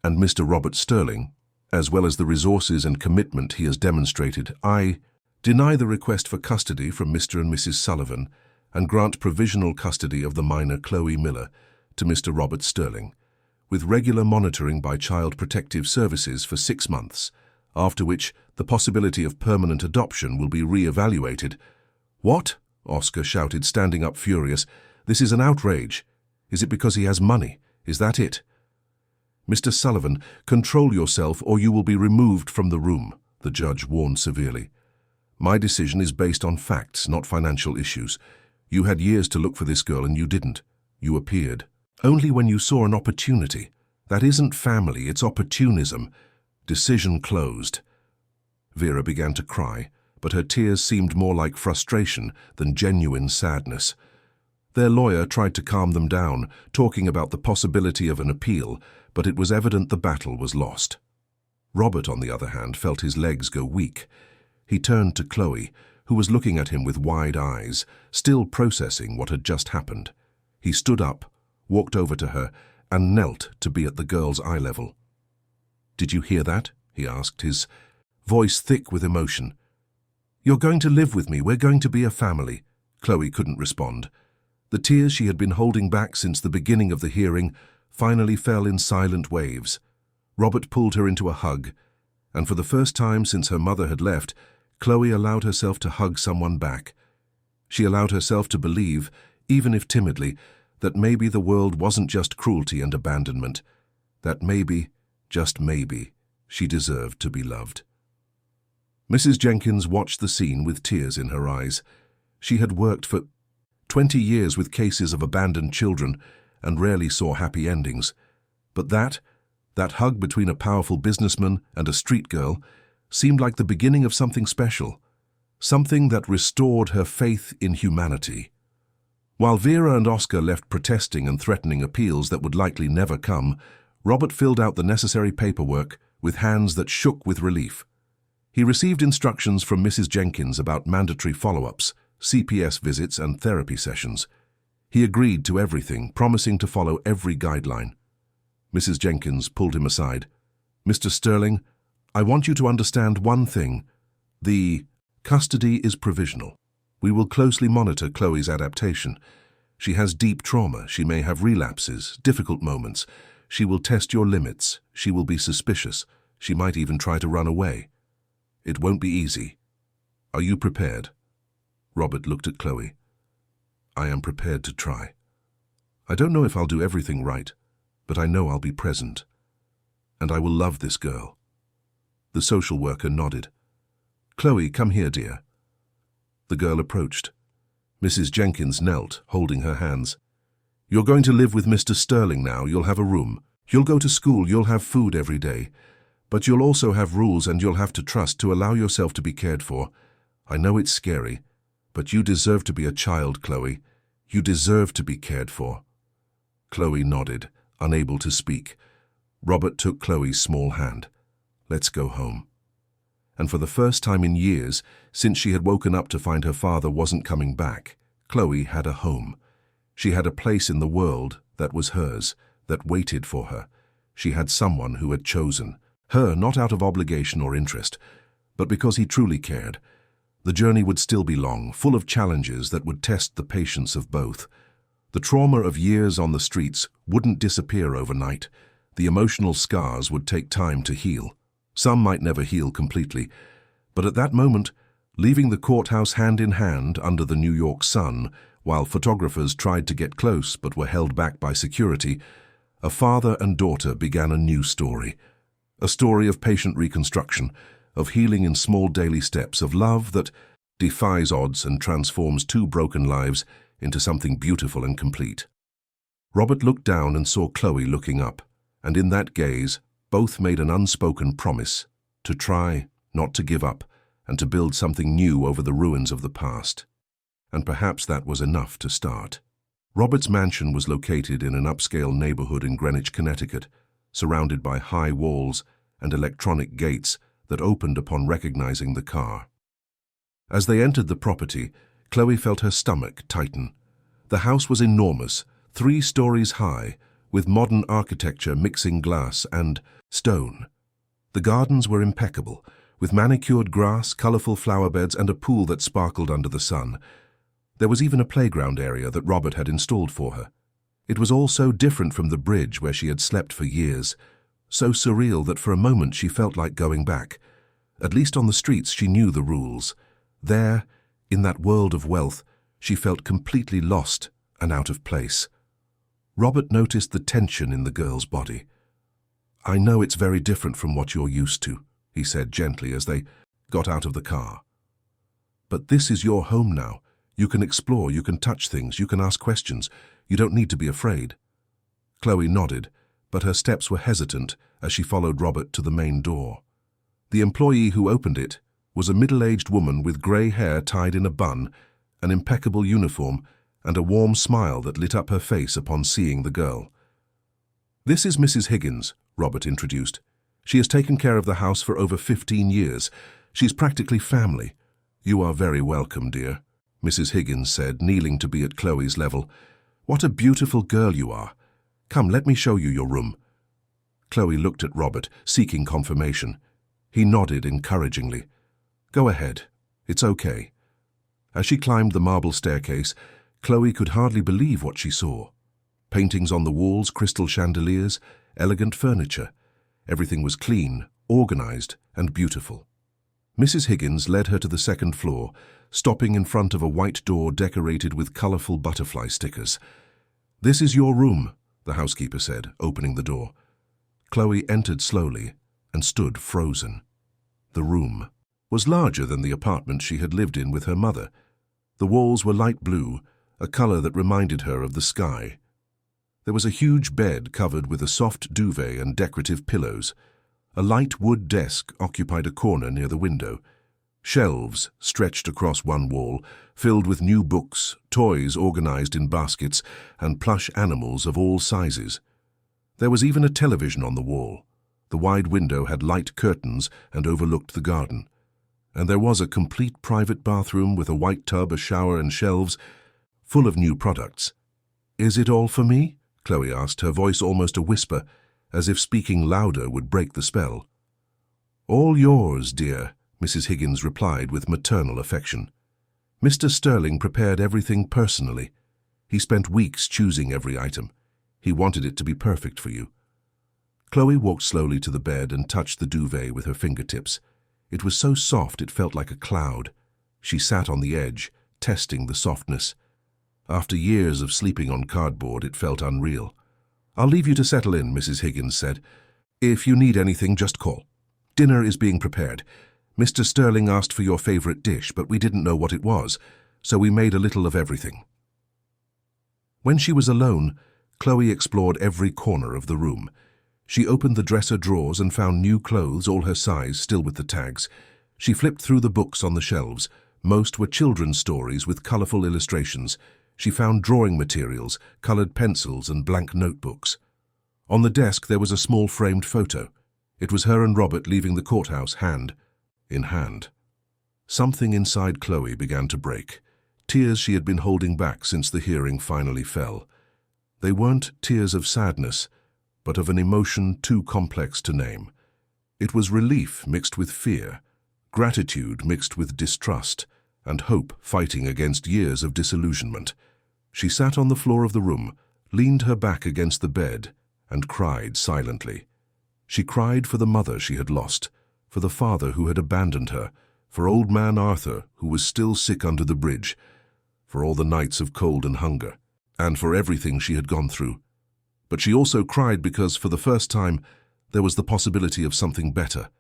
and Mr. Robert Sterling, as well as the resources and commitment he has demonstrated, I deny the request for custody from Mr. and Mrs. Sullivan and grant provisional custody of the minor Chloe Miller to Mr. Robert Sterling, with regular monitoring by Child Protective Services for 6 months, after which the possibility of permanent adoption will be re-evaluated. "What?" Oscar shouted, standing up furious. "This is an outrage. Is it because he has money? Is that it?" "Mr. Sullivan, control yourself or you will be removed from the room," the judge warned severely. "My decision is based on facts, not financial issues. You had years to look for this girl and you didn't. You appeared only when you saw an opportunity. That isn't family, it's opportunism. Decision closed." Vera began to cry, but her tears seemed more like frustration than genuine sadness. Their lawyer tried to calm them down, talking about the possibility of an appeal, but it was evident the battle was lost. Robert, on the other hand, felt his legs go weak. He turned to Chloe, who was looking at him with wide eyes, still processing what had just happened. He stood up, walked over to her, and knelt to be at the girl's eye level. "Did you hear that?" he asked, his voice thick with emotion. "You're going to live with me. We're going to be a family." Chloe couldn't respond. The tears she had been holding back since the beginning of the hearing finally fell in silent waves. Robert pulled her into a hug, and for the first time since her mother had left, Chloe allowed herself to hug someone back. She allowed herself to believe, even if timidly, that maybe the world wasn't just cruelty and abandonment, that maybe, just maybe, she deserved to be loved. Mrs. Jenkins watched the scene with tears in her eyes. She had worked for 20 years with cases of abandoned children and rarely saw happy endings. But that hug between a powerful businessman and a street girl, seemed like the beginning of something special, something that restored her faith in humanity. While Vera and Oscar left protesting and threatening appeals that would likely never come, Robert filled out the necessary paperwork with hands that shook with relief. He received instructions from Mrs. Jenkins about mandatory follow-ups, CPS visits and therapy sessions. He agreed to everything, promising to follow every guideline. Mrs. Jenkins pulled him aside. "Mr. Sterling, I want you to understand one thing. The custody is provisional. We will closely monitor Chloe's adaptation. She has deep trauma. She may have relapses, difficult moments. She will test your limits. She will be suspicious. She might even try to run away. It won't be easy. Are you prepared?" Robert looked at Chloe. "I am prepared to try. I don't know if I'll do everything right, but I know I'll be present. And I will love this girl." The social worker nodded. "Chloe, come here, dear." The girl approached. Mrs. Jenkins knelt, holding her hands. "You're going to live with Mr. Sterling now. You'll have a room. You'll go to school. You'll have food every day. But you'll also have rules and you'll have to trust to allow yourself to be cared for. I know it's scary, but you deserve to be a child, Chloe. You deserve to be cared for." Chloe nodded, unable to speak. Robert took Chloe's small hand. "Let's go home." And for the first time in years, since she had woken up to find her father wasn't coming back, Chloe had a home. She had a place in the world that was hers, that waited for her. She had someone who had chosen her, not out of obligation or interest, but because he truly cared. The journey would still be long, full of challenges that would test the patience of both. The trauma of years on the streets wouldn't disappear overnight. The emotional scars would take time to heal. Some might never heal completely, but at that moment, leaving the courthouse hand in hand under the New York sun, while photographers tried to get close but were held back by security, a father and daughter began a new story. A story of patient reconstruction, of healing in small daily steps, of love that defies odds and transforms two broken lives into something beautiful and complete. Robert looked down and saw Chloe looking up, and in that gaze, both made an unspoken promise to try, not to give up, and to build something new over the ruins of the past. And perhaps that was enough to start. Robert's mansion was located in an upscale neighborhood in Greenwich, Connecticut, surrounded by high walls and electronic gates that opened upon recognizing the car. As they entered the property, Chloe felt her stomach tighten. The house was enormous, 3 stories high, with modern architecture mixing glass and stone. The gardens were impeccable, with manicured grass, colorful flower beds, and a pool that sparkled under the sun. There was even a playground area that Robert had installed for her. It was all so different from the bridge where she had slept for years, so surreal that for a moment she felt like going back. At least on the streets she knew the rules. There, in that world of wealth, she felt completely lost and out of place. Robert noticed the tension in the girl's body. "I know it's very different from what you're used to," he said gently as they got out of the car. "But this is your home now. You can explore, you can touch things, you can ask questions. You don't need to be afraid." Chloe nodded, but her steps were hesitant as she followed Robert to the main door. The employee who opened it was a middle-aged woman with grey hair tied in a bun, an impeccable uniform, and a warm smile that lit up her face upon seeing the girl. "This is Mrs. Higgins," Robert introduced. "She has taken care of the house for over 15 years. She's practically family." "You are very welcome, dear," Mrs. Higgins said, kneeling to be at Chloe's level. "What a beautiful girl you are. Come, let me show you your room." Chloe looked at Robert, seeking confirmation. He nodded encouragingly. "Go ahead. It's okay." As she climbed the marble staircase, Chloe could hardly believe what she saw. Paintings on the walls, crystal chandeliers, elegant furniture. Everything was clean, organized, and beautiful. Mrs. Higgins led her to the second floor, stopping in front of a white door decorated with colorful butterfly stickers. "This is your room," the housekeeper said, opening the door. Chloe entered slowly and stood frozen. The room was larger than the apartment she had lived in with her mother. The walls were light blue, a color that reminded her of the sky. There was a huge bed covered with a soft duvet and decorative pillows. A light wood desk occupied a corner near the window. Shelves stretched across one wall, filled with new books, toys organized in baskets, and plush animals of all sizes. There was even a television on the wall. The wide window had light curtains and overlooked the garden. And there was a complete private bathroom with a white tub, a shower, and shelves full of new products. "Is it all for me?" Chloe asked, her voice almost a whisper, as if speaking louder would break the spell. "All yours, dear," Mrs. Higgins replied with maternal affection. "Mr. Sterling prepared everything personally. He spent weeks choosing every item. He wanted it to be perfect for you." Chloe walked slowly to the bed and touched the duvet with her fingertips. It was so soft it felt like a cloud. She sat on the edge, testing the softness. After years of sleeping on cardboard, it felt unreal. "I'll leave you to settle in," Mrs. Higgins said. "If you need anything, just call. Dinner is being prepared. Mr. Sterling asked for your favorite dish, but we didn't know what it was, so we made a little of everything." When she was alone, Chloe explored every corner of the room. She opened the dresser drawers and found new clothes, all her size, still with the tags. She flipped through the books on the shelves. Most were children's stories with colorful illustrations. She found drawing materials, colored pencils, and blank notebooks. On the desk there was a small framed photo. It was her and Robert leaving the courthouse hand in hand. Something inside Chloe began to break. Tears she had been holding back since the hearing finally fell. They weren't tears of sadness, but of an emotion too complex to name. It was relief mixed with fear, gratitude mixed with distrust, and hope fighting against years of disillusionment. She sat on the floor of the room, leaned her back against the bed, and cried silently. She cried for the mother she had lost, for the father who had abandoned her, for old man Arthur, who was still sick under the bridge, for all the nights of cold and hunger, and for everything she had gone through. But she also cried because, for the first time, there was the possibility of something better,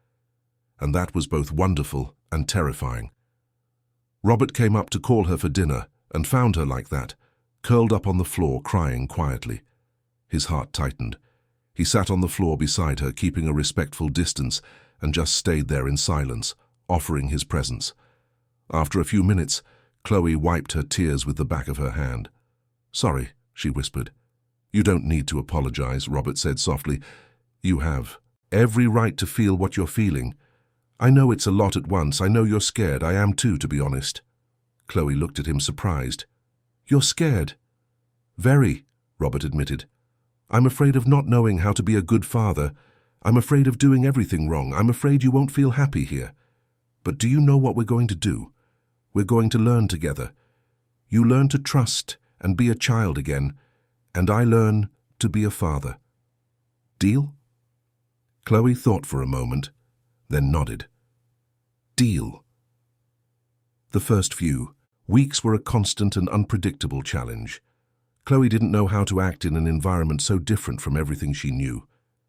and that was both wonderful and terrifying. Robert came up to call her for dinner and found her like that, curled up on the floor, crying quietly. His heart tightened. He sat on the floor beside her, keeping a respectful distance, and just stayed there in silence, offering his presence. After a few minutes, Chloe wiped her tears with the back of her hand. "Sorry," she whispered. "You don't need to apologize," Robert said softly. "You have every right to feel what you're feeling. I know it's a lot at once. I know you're scared. I am too, to be honest." Chloe looked at him surprised. "You're scared?" "Very," Robert admitted. "I'm afraid of not knowing how to be a good father. I'm afraid of doing everything wrong. I'm afraid you won't feel happy here. But do you know what we're going to do? We're going to learn together. You learn to trust and be a child again, and I learn to be a father. Deal?" Chloe thought for a moment, then nodded. Deal. The first few weeks were a constant and unpredictable challenge. Chloe didn't know how to act in an environment so different from everything she knew.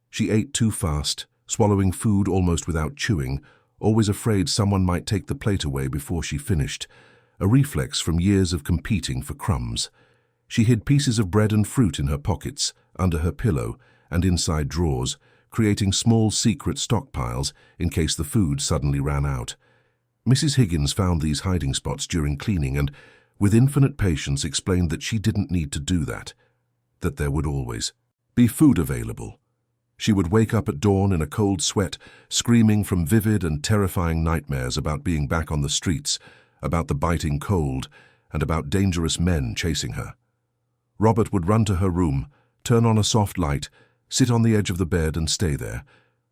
She ate too fast, swallowing food almost without chewing, always afraid someone might take the plate away before she finished, a reflex from years of competing for crumbs. She hid pieces of bread and fruit in her pockets, under her pillow, and inside drawers, creating small secret stockpiles in case the food suddenly ran out. Mrs. Higgins found these hiding spots during cleaning and, with infinite patience, explained that she didn't need to do that there would always be food available. She would wake up at dawn in a cold sweat, screaming from vivid and terrifying nightmares about being back on the streets, about the biting cold, and about dangerous men chasing her. Robert would run to her room, turn on a soft light, sit on the edge of the bed and stay there,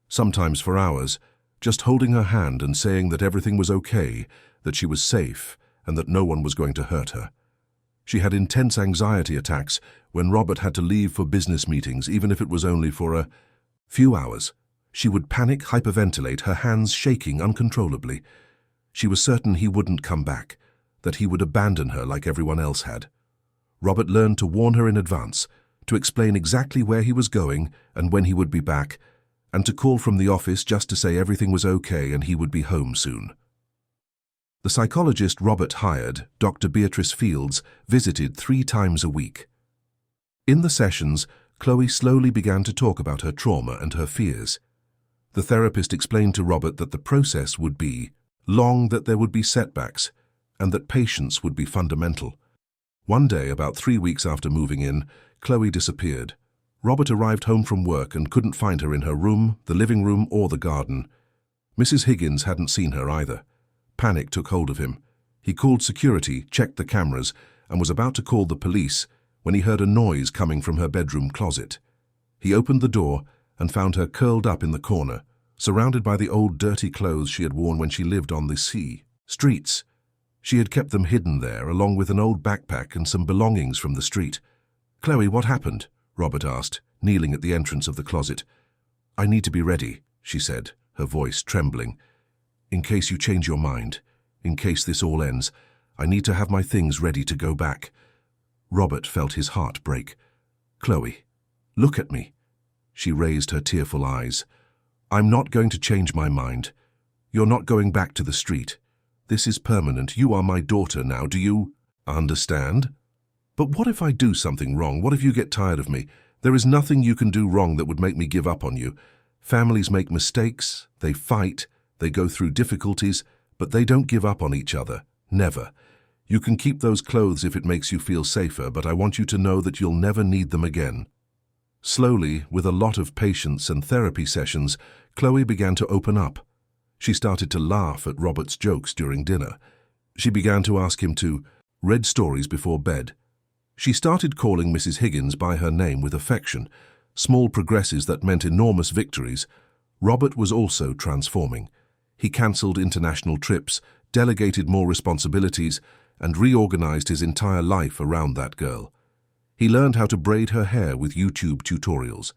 sometimes for hours, just holding her hand and saying that everything was okay, that she was safe, and that no one was going to hurt her. She had intense anxiety attacks when Robert had to leave for business meetings, even if it was only for a few hours. She would panic, hyperventilate, her hands shaking uncontrollably. She was certain he wouldn't come back, that he would abandon her like everyone else had. Robert learned to warn her in advance, to explain exactly where he was going and when he would be back, and to call from the office just to say everything was okay and he would be home soon. The psychologist Robert hired, Dr. Beatrice Fields, visited 3 times a week. In the sessions, Chloe slowly began to talk about her trauma and her fears. The therapist explained to Robert that the process would be long, that there would be setbacks, and that patience would be fundamental. One day, about 3 weeks after moving in, Chloe disappeared. Robert arrived home from work and couldn't find her in her room, the living room, or the garden. Mrs. Higgins hadn't seen her either. Panic took hold of him. He called security, checked the cameras, and was about to call the police when he heard a noise coming from her bedroom closet. He opened the door and found her curled up in the corner, surrounded by the old dirty clothes she had worn when she lived on the streets. She had kept them hidden there, along with an old backpack and some belongings from the street. "Chloe, what happened?" Robert asked, kneeling at the entrance of the closet. "I need to be ready," she said, her voice trembling. "In case you change your mind, in case this all ends, I need to have my things ready to go back." Robert felt his heart break. "Chloe, look at me." She raised her tearful eyes. "I'm not going to change my mind. You're not going back to the street. This is permanent. You are my daughter now. Do you understand? But what if I do something wrong? What if you get tired of me? There is nothing you can do wrong that would make me give up on you. Families make mistakes, they fight, they go through difficulties, but they don't give up on each other. Never. You can keep those clothes if it makes you feel safer, but I want you to know that you'll never need them again." Slowly, with a lot of patience and therapy sessions, Chloe began to open up. She started to laugh at Robert's jokes during dinner. She began to ask him to read stories before bed. She started calling Mrs. Higgins by her name with affection, small progresses that meant enormous victories. Robert was also transforming. He cancelled international trips, delegated more responsibilities, and reorganized his entire life around that girl. He learned how to braid her hair with YouTube tutorials.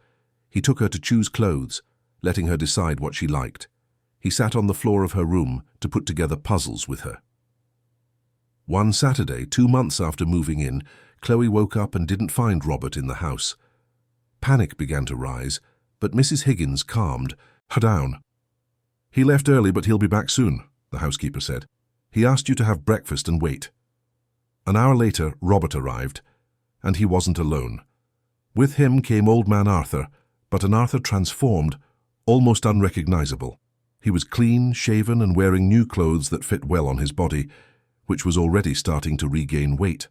He took her to choose clothes, letting her decide what she liked. He sat on the floor of her room to put together puzzles with her. One Saturday, 2 months after moving in, Chloe woke up and didn't find Robert in the house. Panic began to rise, but Mrs. Higgins calmed her down. "He left early, but he'll be back soon," the housekeeper said. "He asked you to have breakfast and wait." An hour later, Robert arrived, and he wasn't alone. With him came Old Man Arthur, but an Arthur transformed, almost unrecognizable. He was clean, shaven, and wearing new clothes that fit well on his body, which was already starting to regain weight.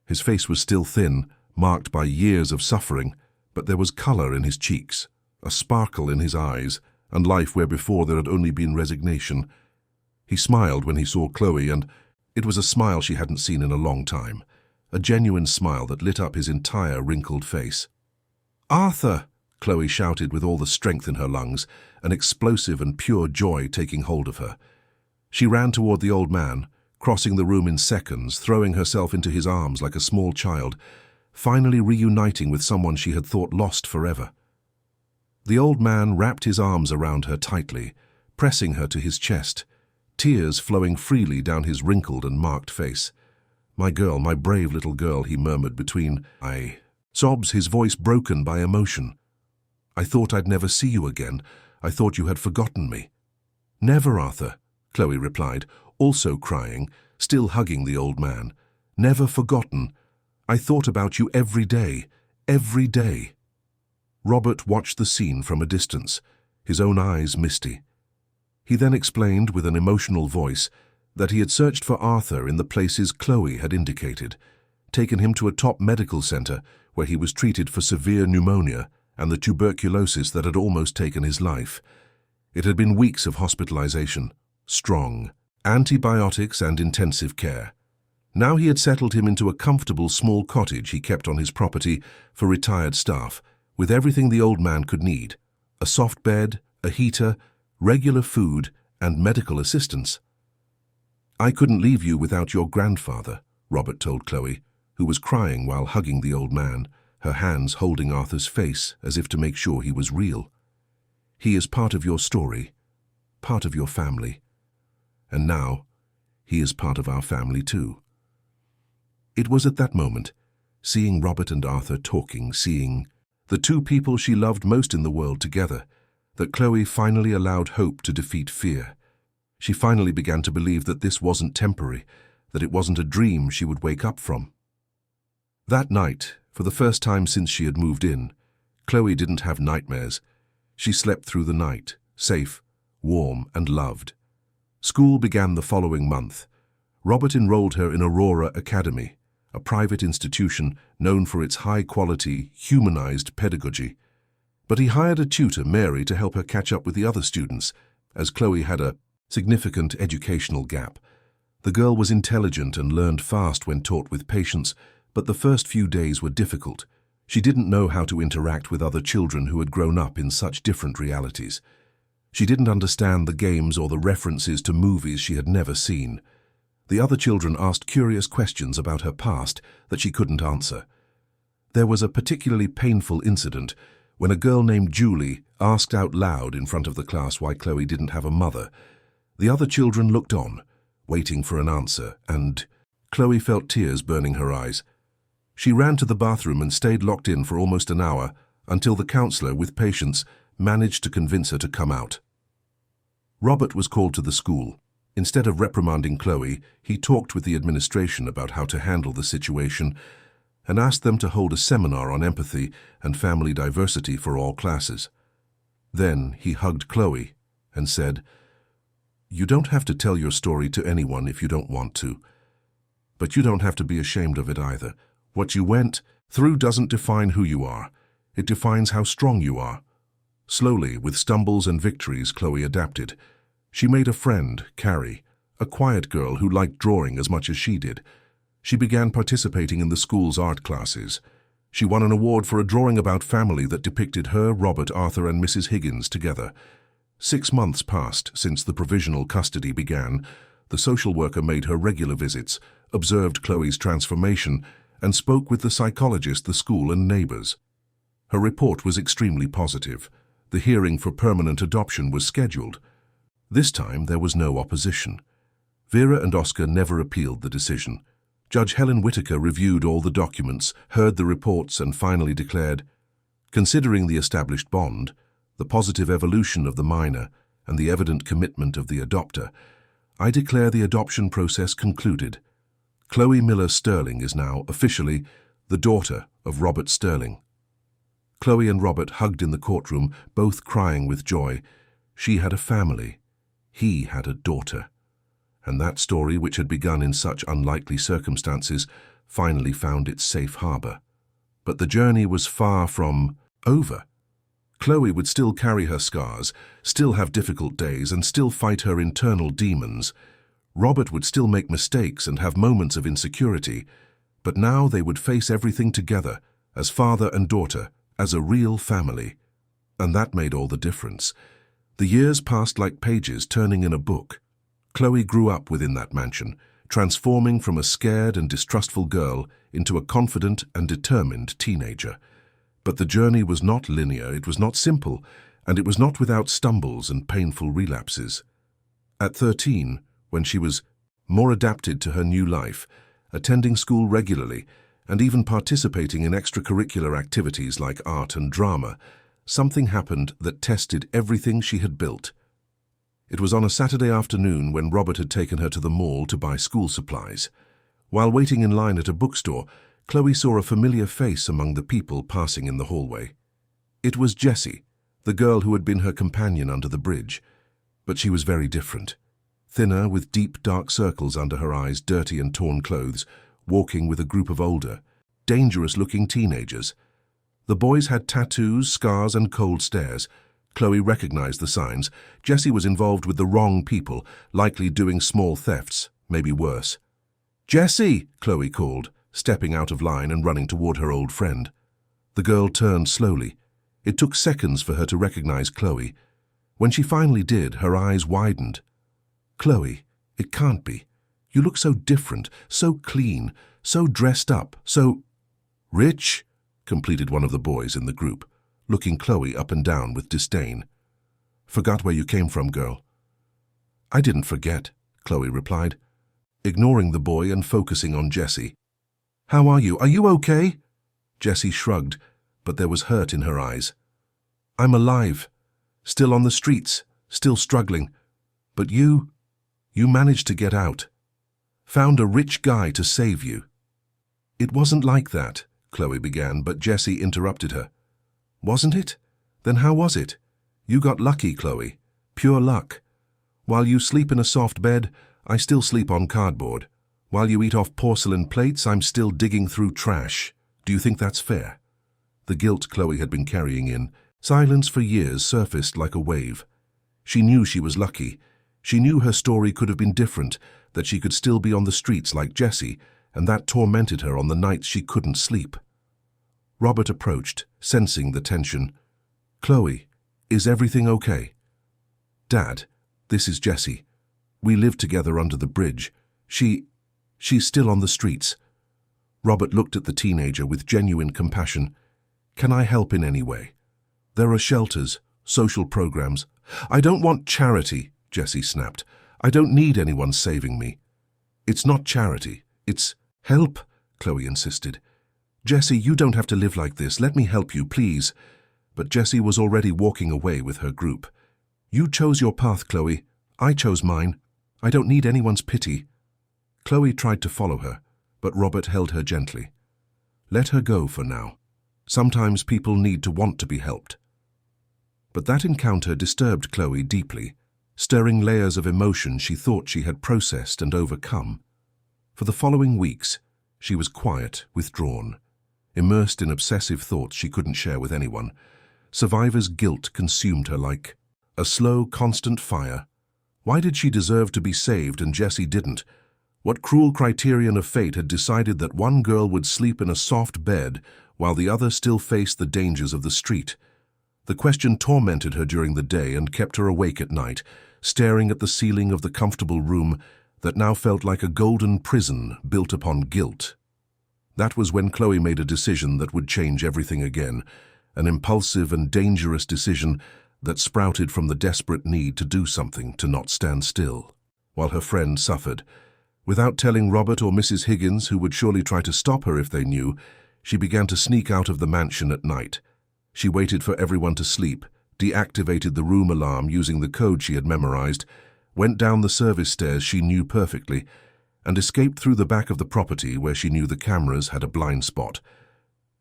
His face was still thin, marked by years of suffering, but there was color in his cheeks, a sparkle in his eyes, and life where before there had only been resignation. He smiled when he saw Chloe, and it was a smile she hadn't seen in a long time, a genuine smile that lit up his entire wrinkled face. "Arthur!" Chloe shouted with all the strength in her lungs, an explosive and pure joy taking hold of her. She ran toward the old man, crossing the room in seconds, throwing herself into his arms like a small child, finally reuniting with someone she had thought lost forever. The old man wrapped his arms around her tightly, pressing her to his chest, tears flowing freely down his wrinkled and marked face. "My girl, my brave little girl," he murmured between sobs, his voice broken by emotion. "I thought I'd never see you again. I thought you had forgotten me." "Never, Arthur," Chloe replied, also crying, still hugging the old man. "Never forgotten. I thought about you every day, every day." Robert watched the scene from a distance, his own eyes misty. He then explained with an emotional voice that he had searched for Arthur in the places Chloe had indicated, taken him to a top medical center where he was treated for severe pneumonia and the tuberculosis that had almost taken his life. It had been weeks of hospitalization, strong, antibiotics and intensive care. Now he had settled him into a comfortable small cottage he kept on his property for retired staff, with everything the old man could need: a soft bed, a heater, regular food, and medical assistance. "I couldn't leave you without your grandfather," Robert told Chloe, who was crying while hugging the old man, her hands holding Arthur's face as if to make sure he was real. "He is part of your story, part of your family. And now, he is part of our family too." It was at that moment, seeing Robert and Arthur talking, seeing the two people she loved most in the world together, that Chloe finally allowed hope to defeat fear. She finally began to believe that this wasn't temporary, that it wasn't a dream she would wake up from. That night, for the first time since she had moved in, Chloe didn't have nightmares. She slept through the night, safe, warm, and loved. School began the following month. Robert enrolled her in Aurora Academy, a private institution known for its high-quality, humanized pedagogy. But he hired a tutor, Mary, to help her catch up with the other students, as Chloe had a significant educational gap. The girl was intelligent and learned fast when taught with patience, but the first few days were difficult. She didn't know how to interact with other children who had grown up in such different realities. She didn't understand the games or the references to movies she had never seen. The other children asked curious questions about her past that she couldn't answer. There was a particularly painful incident when a girl named Julie asked out loud in front of the class why Chloe didn't have a mother. The other children looked on, waiting for an answer, and Chloe felt tears burning her eyes. She ran to the bathroom and stayed locked in for almost an hour until the counselor, with patience, managed to convince her to come out. Robert was called to the school. Instead of reprimanding Chloe, he talked with the administration about how to handle the situation and asked them to hold a seminar on empathy and family diversity for all classes. Then he hugged Chloe and said, "You don't have to tell your story to anyone if you don't want to. But you don't have to be ashamed of it either. What you went through doesn't define who you are. It defines how strong you are." Slowly, with stumbles and victories, Chloe adapted. She made a friend, Carrie, a quiet girl who liked drawing as much as she did. She began participating in the school's art classes. She won an award for a drawing about family that depicted her, Robert, Arthur, and Mrs. Higgins together. 6 months passed since the provisional custody began. The social worker made her regular visits, observed Chloe's transformation, and spoke with the psychologist, the school, and neighbors. Her report was extremely positive. The hearing for permanent adoption was scheduled. This time there was no opposition. Vera and Oscar never appealed the decision. Judge Helen Whitaker reviewed all the documents, heard the reports, and finally declared, "Considering the established bond, the positive evolution of the minor, and the evident commitment of the adopter, I declare the adoption process concluded. Chloe Miller Sterling is now, officially, the daughter of Robert Sterling." Chloe and Robert hugged in the courtroom, both crying with joy. She had a family. He had a daughter. And that story, which had begun in such unlikely circumstances, finally found its safe harbor. But the journey was far from over. Chloe would still carry her scars, still have difficult days, and still fight her internal demons. Robert would still make mistakes and have moments of insecurity, but now they would face everything together, as father and daughter, as a real family. And that made all the difference. The years passed like pages turning in a book. Chloe grew up within that mansion, transforming from a scared and distrustful girl into a confident and determined teenager. But the journey was not linear, it was not simple, and it was not without stumbles and painful relapses. At 13, when she was more adapted to her new life, attending school regularly, and even participating in extracurricular activities like art and drama, something happened that tested everything she had built. It was on a Saturday afternoon when Robert had taken her to the mall to buy school supplies. While waiting in line at a bookstore, Chloe saw a familiar face among the people passing in the hallway. It was Jessie, the girl who had been her companion under the bridge. But she was very different. Thinner, with deep dark circles under her eyes, dirty and torn clothes, walking with a group of older, dangerous-looking teenagers. The boys had tattoos, scars, and cold stares. Chloe recognized the signs. Jessie was involved with the wrong people, likely doing small thefts, maybe worse. "Jessie!" Chloe called, stepping out of line and running toward her old friend. The girl turned slowly. It took seconds for her to recognize Chloe. When she finally did, her eyes widened. "Chloe, it can't be. You look so different, so clean, so dressed up, so—" "Rich," completed one of the boys in the group, looking Chloe up and down with disdain. "Forgot where you came from, girl." "I didn't forget," Chloe replied, ignoring the boy and focusing on Jessie. "How are you? Are you okay?" Jessie shrugged, but there was hurt in her eyes. "I'm alive. Still on the streets, still struggling. But you managed to get out. Found a rich guy to save you." "It wasn't like that," Chloe began, but Jessie interrupted her. "Wasn't it? Then how was it? You got lucky, Chloe. Pure luck. While you sleep in a soft bed, I still sleep on cardboard. While you eat off porcelain plates, I'm still digging through trash. Do you think that's fair?" The guilt Chloe had been carrying in, silence for years, surfaced like a wave. She knew she was lucky. She knew her story could have been different, that she could still be on the streets like Jessie, and that tormented her on the nights she couldn't sleep. Robert approached, sensing the tension. "Chloe, is everything okay?" "Dad, this is Jessie. We lived together under the bridge. She's still on the streets." Robert looked at the teenager with genuine compassion. "Can I help in any way? There are shelters, social programs." "I don't want charity," Jessie snapped. "I don't need anyone saving me." "It's not charity. It's help," Chloe insisted. "Jessie, you don't have to live like this. Let me help you, please." But Jessie was already walking away with her group. "You chose your path, Chloe. I chose mine. I don't need anyone's pity." Chloe tried to follow her, but Robert held her gently. "Let her go for now. Sometimes people need to want to be helped." But that encounter disturbed Chloe deeply, stirring layers of emotion she thought she had processed and overcome. For the following weeks, she was quiet, withdrawn, immersed in obsessive thoughts she couldn't share with anyone. Survivor's guilt consumed her like a slow, constant fire. Why did she deserve to be saved and Jessie didn't? What cruel criterion of fate had decided that one girl would sleep in a soft bed while the other still faced the dangers of the street? The question tormented her during the day and kept her awake at night, staring at the ceiling of the comfortable room that now felt like a golden prison built upon guilt. That was when Chloe made a decision that would change everything again, an impulsive and dangerous decision that sprouted from the desperate need to do something, to not stand still, while her friend suffered. Without telling Robert or Mrs. Higgins, who would surely try to stop her if they knew, she began to sneak out of the mansion at night. She waited for everyone to sleep, deactivated the room alarm using the code she had memorized, went down the service stairs she knew perfectly, and escaped through the back of the property where she knew the cameras had a blind spot.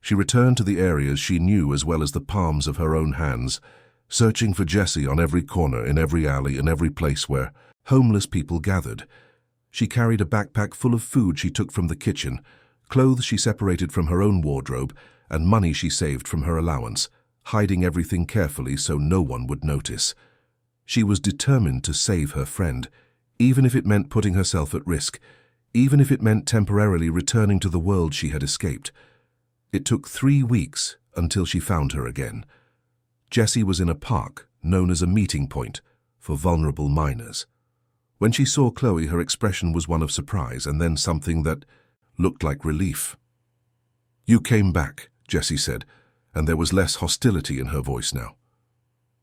She returned to the areas she knew as well as the palms of her own hands, searching for Jessie on every corner, in every alley, in every place where homeless people gathered. She carried a backpack full of food she took from the kitchen, clothes she separated from her own wardrobe, and money she saved from her allowance, hiding everything carefully so no one would notice. She was determined to save her friend, even if it meant putting herself at risk, even if it meant temporarily returning to the world she had escaped. It took 3 weeks until she found her again. Jessie was in a park known as a meeting point for vulnerable minors. When she saw Chloe, her expression was one of surprise and then something that looked like relief. "You came back," Jessie said, and there was less hostility in her voice now.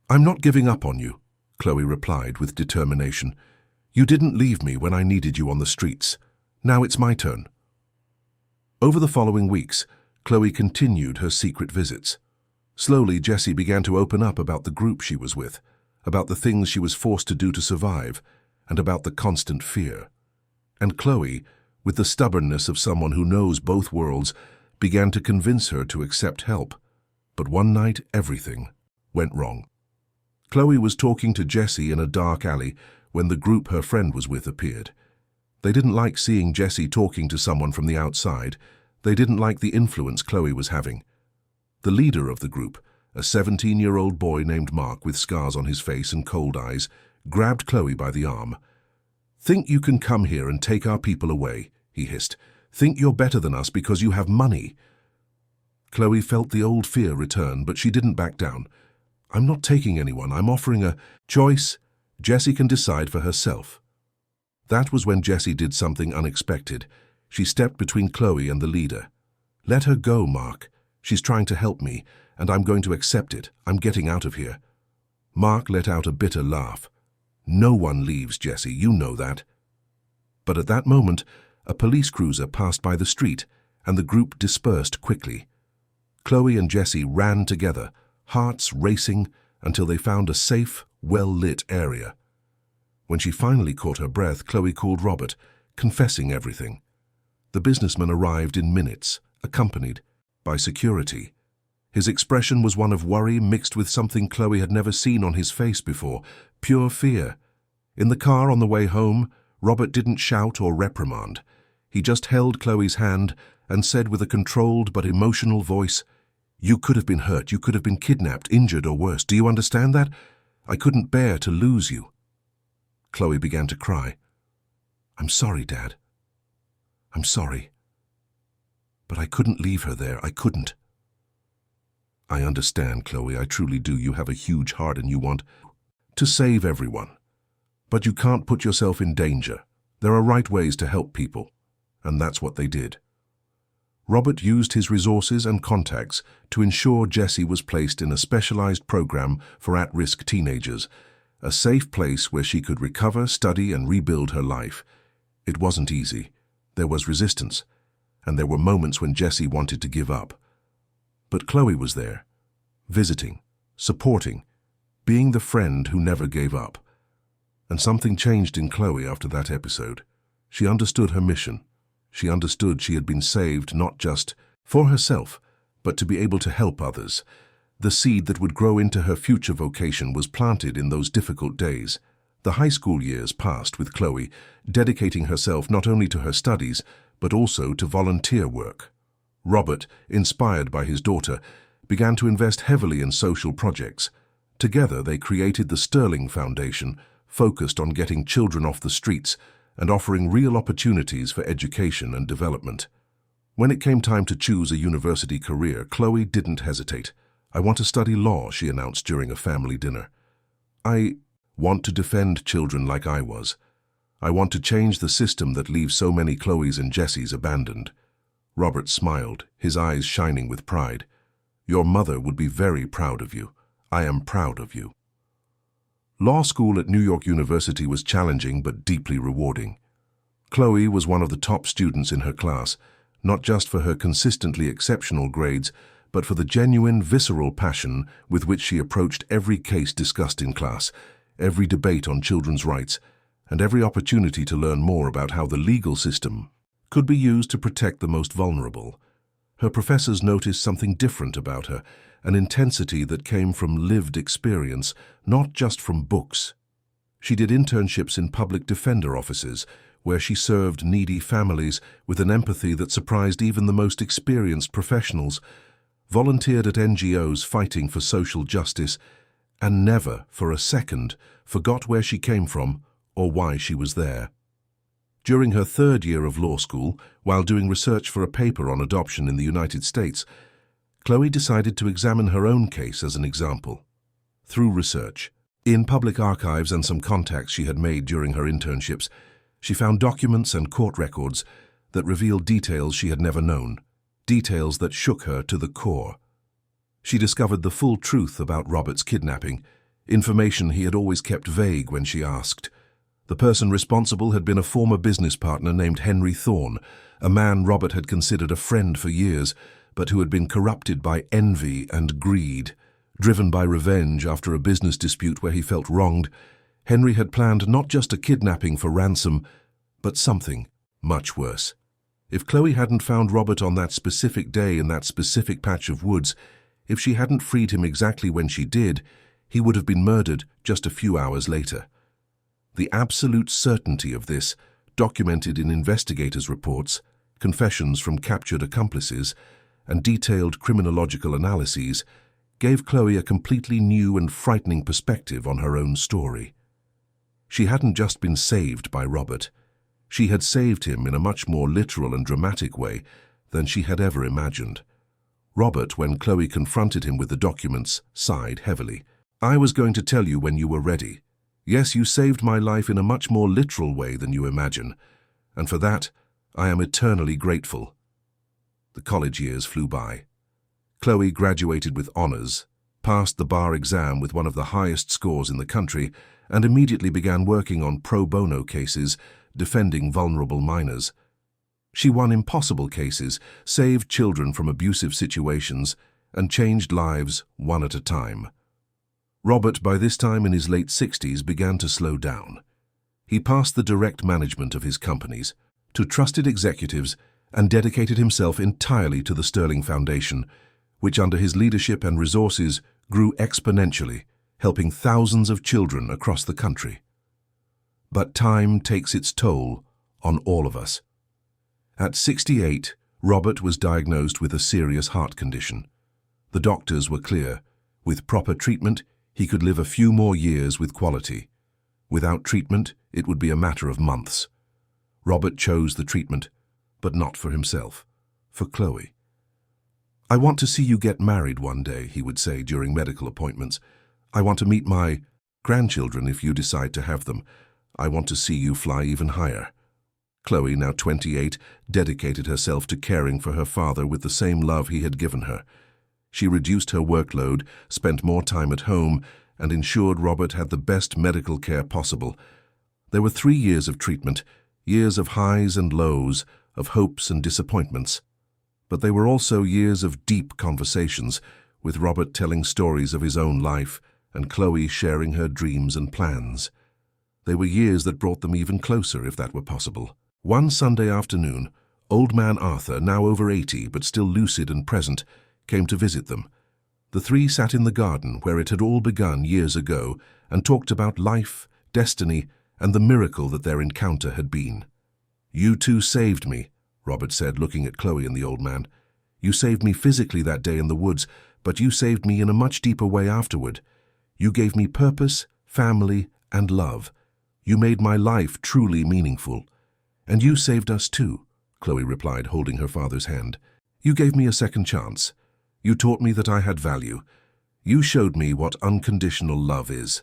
"I'm not giving up on you," Chloe replied with determination. "You didn't leave me when I needed you on the streets. Now it's my turn." Over the following weeks, Chloe continued her secret visits. Slowly, Jessie began to open up about the group she was with, about the things she was forced to do to survive, and about the constant fear. And Chloe, with the stubbornness of someone who knows both worlds, began to convince her to accept help. But one night, everything went wrong. Chloe was talking to Jessie in a dark alley when the group her friend was with appeared. They didn't like seeing Jessie talking to someone from the outside. They didn't like the influence Chloe was having. The leader of the group, a 17-year-old boy named Mark with scars on his face and cold eyes, grabbed Chloe by the arm. "Think you can come here and take our people away?" he hissed. "Think you're better than us because you have money?" Chloe felt the old fear return, but she didn't back down. "I'm not taking anyone. I'm offering a choice. Jessie can decide for herself." That was when Jessie did something unexpected. She stepped between Chloe and the leader. "Let her go, Mark. She's trying to help me, and I'm going to accept it. I'm getting out of here." Mark let out a bitter laugh. "No one leaves, Jessie, you know that." But at that moment, a police cruiser passed by the street, and the group dispersed quickly. Chloe and Jessie ran together, hearts racing, until they found a safe, well-lit area. When she finally caught her breath, Chloe called Robert, confessing everything. The businessman arrived in minutes, accompanied by security. His expression was one of worry mixed with something Chloe had never seen on his face before, pure fear. In the car on the way home, Robert didn't shout or reprimand. He just held Chloe's hand and said with a controlled but emotional voice, "You could have been hurt, you could have been kidnapped, injured, or worse. Do you understand that? I couldn't bear to lose you." Chloe began to cry. "I'm sorry, Dad. I'm sorry. But I couldn't leave her there. I couldn't." "I understand, Chloe. I truly do. You have a huge heart and you want to save everyone. But you can't put yourself in danger. There are right ways to help people." And that's what they did. Robert used his resources and contacts to ensure Jessie was placed in a specialized program for at-risk teenagers, a safe place where she could recover, study, and rebuild her life. It wasn't easy. There was resistance, and there were moments when Jessie wanted to give up. But Chloe was there, visiting, supporting, being the friend who never gave up. And something changed in Chloe after that episode. She understood her mission. She understood she had been saved not just for herself, but to be able to help others. The seed that would grow into her future vocation was planted in those difficult days. The high school years passed with Chloe, dedicating herself not only to her studies, but also to volunteer work. Robert, inspired by his daughter, began to invest heavily in social projects. Together they created the Sterling Foundation, focused on getting children off the streets and offering real opportunities for education and development. When it came time to choose a university career, Chloe didn't hesitate. I want to study law, she announced during a family dinner. I want to defend children like I was. I want to change the system that leaves so many Chloes and Jessies abandoned. Robert smiled, his eyes shining with pride. Your mother would be very proud of you. I am proud of you. Law school at New York University was challenging but deeply rewarding. Chloe was one of the top students in her class, not just for her consistently exceptional grades, but for the genuine, visceral passion with which she approached every case discussed in class, every debate on children's rights, and every opportunity to learn more about how the legal system could be used to protect the most vulnerable. Her professors noticed something different about her, an intensity that came from lived experience, not just from books. She did internships in public defender offices, where she served needy families with an empathy that surprised even the most experienced professionals, volunteered at NGOs fighting for social justice, and never, for a second, forgot where she came from or why she was there. During her third year of law school, while doing research for a paper on adoption in the United States, Chloe decided to examine her own case as an example. Through research, in public archives and some contacts she had made during her internships, she found documents and court records that revealed details she had never known, details that shook her to the core. She discovered the full truth about Robert's kidnapping, information he had always kept vague when she asked. The person responsible had been a former business partner named Henry Thorne, a man Robert had considered a friend for years, but who had been corrupted by envy and greed. Driven by revenge after a business dispute where he felt wronged, Henry had planned not just a kidnapping for ransom, but something much worse. If Chloe hadn't found Robert on that specific day in that specific patch of woods, if she hadn't freed him exactly when she did, he would have been murdered just a few hours later. The absolute certainty of this, documented in investigators' reports, confessions from captured accomplices, and detailed criminological analyses, gave Chloe a completely new and frightening perspective on her own story. She hadn't just been saved by Robert. She had saved him in a much more literal and dramatic way than she had ever imagined. Robert, when Chloe confronted him with the documents, sighed heavily. I was going to tell you when you were ready. Yes, you saved my life in a much more literal way than you imagine, and for that, I am eternally grateful. The college years flew by. Chloe graduated with honors, passed the bar exam with one of the highest scores in the country, and immediately began working on pro bono cases, defending vulnerable minors. She won impossible cases, saved children from abusive situations, and changed lives one at a time. Robert, by this time in his late 60s, began to slow down. He passed the direct management of his companies to trusted executives and dedicated himself entirely to the Sterling Foundation, which under his leadership and resources grew exponentially, helping thousands of children across the country. But time takes its toll on all of us. At 68, Robert was diagnosed with a serious heart condition. The doctors were clear. With proper treatment, he could live a few more years with quality. Without treatment, it would be a matter of months. Robert chose the treatment, but not for himself, for Chloe. I want to see you get married one day, he would say during medical appointments. I want to meet my grandchildren if you decide to have them. I want to see you fly even higher. Chloe, now 28, dedicated herself to caring for her father with the same love he had given her. She reduced her workload, spent more time at home, and ensured Robert had the best medical care possible. There were 3 years of treatment, years of highs and lows, of hopes and disappointments. But they were also years of deep conversations, with Robert telling stories of his own life and Chloe sharing her dreams and plans. They were years that brought them even closer, if that were possible. One Sunday afternoon, old man Arthur, now over 80 but still lucid and present, came to visit them. The three sat in the garden where it had all begun years ago and talked about life, destiny, and the miracle that their encounter had been. You two saved me, Robert said, looking at Chloe and the old man. You saved me physically that day in the woods, but you saved me in a much deeper way afterward. You gave me purpose, family, and love. You made my life truly meaningful. And you saved us too, Chloe replied, holding her father's hand. You gave me a second chance. You taught me that I had value, You showed me what unconditional love is.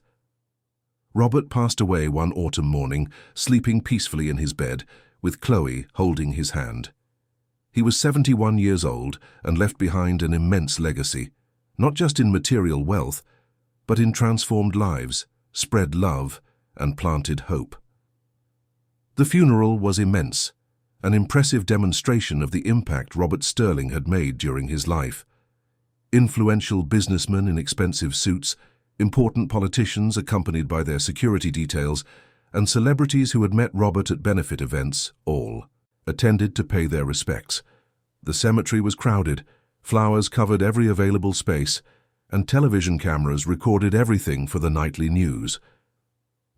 Robert passed away one autumn morning, sleeping peacefully in his bed, with Chloe holding his hand. He was 71 years old and left behind an immense legacy, not just in material wealth, but in transformed lives, spread love, and planted hope. The funeral was immense, an impressive demonstration of the impact Robert Sterling had made during his life. Influential businessmen in expensive suits, important politicians accompanied by their security details, and celebrities who had met Robert at benefit events, all attended to pay their respects. The cemetery was crowded, flowers covered every available space, and television cameras recorded everything for the nightly news.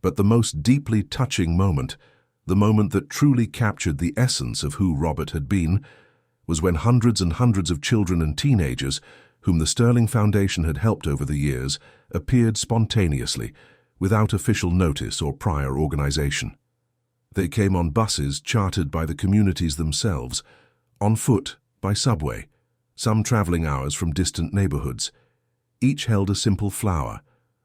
But the most deeply touching moment, the moment that truly captured the essence of who Robert had been, was when hundreds and hundreds of children and teenagers, whom the Sterling Foundation had helped over the years, appeared spontaneously, without official notice or prior organization. They came on buses chartered by the communities themselves, on foot, by subway, some traveling hours from distant neighborhoods. Each held a simple flower,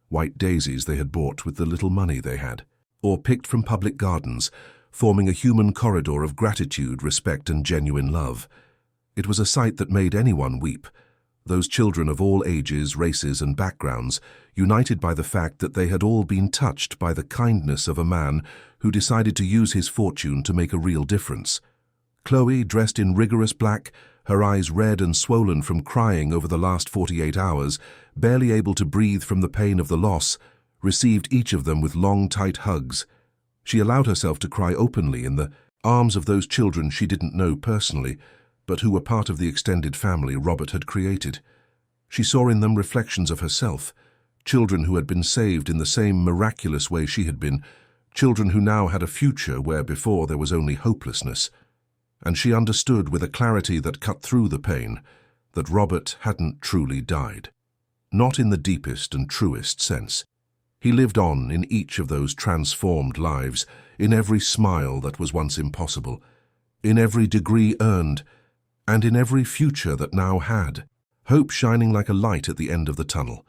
white daisies they had bought with the little money they had, or picked from public gardens, forming a human corridor of gratitude, respect, and genuine love. It was a sight that made anyone weep. Those children of all ages, races, and backgrounds, united by the fact that they had all been touched by the kindness of a man who decided to use his fortune to make a real difference. Chloe, dressed in rigorous black, her eyes red and swollen from crying over the last 48 hours, barely able to breathe from the pain of the loss, received each of them with long, tight hugs. She allowed herself to cry openly in the arms of those children she didn't know personally, but who were part of the extended family Robert had created. She saw in them reflections of herself, children who had been saved in the same miraculous way she had been, children who now had a future where before there was only hopelessness. And she understood with a clarity that cut through the pain that Robert hadn't truly died. Not in the deepest and truest sense. He lived on in each of those transformed lives, in every smile that was once impossible, in every degree earned, and in every future that now had, hope shining like a light at the end of the tunnel.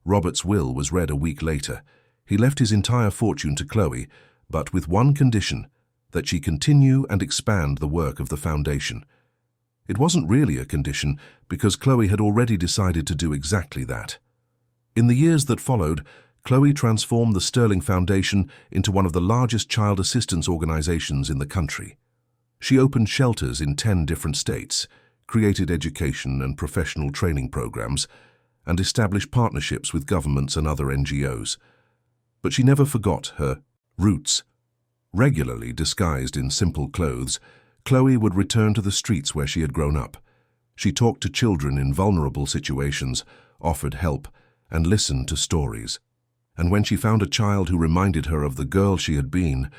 Robert's will was read a week later. He left his entire fortune to Chloe, but with one condition, that she continue and expand the work of the foundation. It wasn't really a condition, because Chloe had already decided to do exactly that. In the years that followed, Chloe transformed the Sterling Foundation into one of the largest child assistance organizations in the country. She opened shelters in 10 different states, created education and professional training programs, and established partnerships with governments and other NGOs. But she never forgot her roots. Regularly disguised in simple clothes, Chloe would return to the streets where she had grown up. She talked to children in vulnerable situations, offered help, and listened to stories. And when she found a child who reminded her of the girl she had been,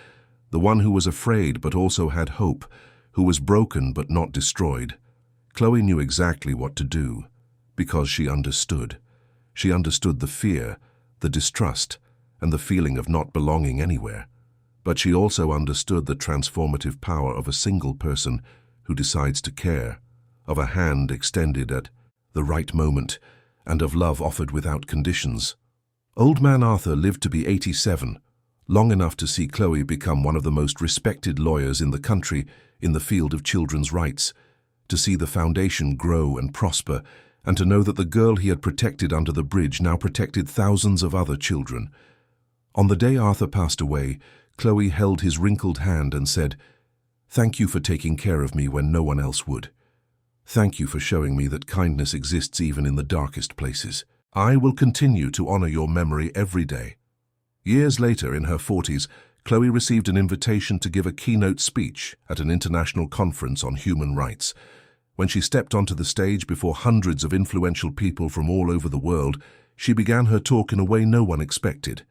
the one who was afraid but also had hope, who was broken but not destroyed, Chloe knew exactly what to do, because she understood. She understood the fear, the distrust, and the feeling of not belonging anywhere. But she also understood the transformative power of a single person who decides to care, of a hand extended at the right moment, and of love offered without conditions. Old man Arthur lived to be 87, long enough to see Chloe become one of the most respected lawyers in the country in the field of children's rights, to see the foundation grow and prosper, and to know that the girl he had protected under the bridge now protected thousands of other children. On the day Arthur passed away, Chloe held his wrinkled hand and said, "Thank you for taking care of me when no one else would. Thank you for showing me that kindness exists even in the darkest places. I will continue to honor your memory every day." Years later, in her 40s, Chloe received an invitation to give a keynote speech at an international conference on human rights. When she stepped onto the stage before hundreds of influential people from all over the world, she began her talk in a way no one expected.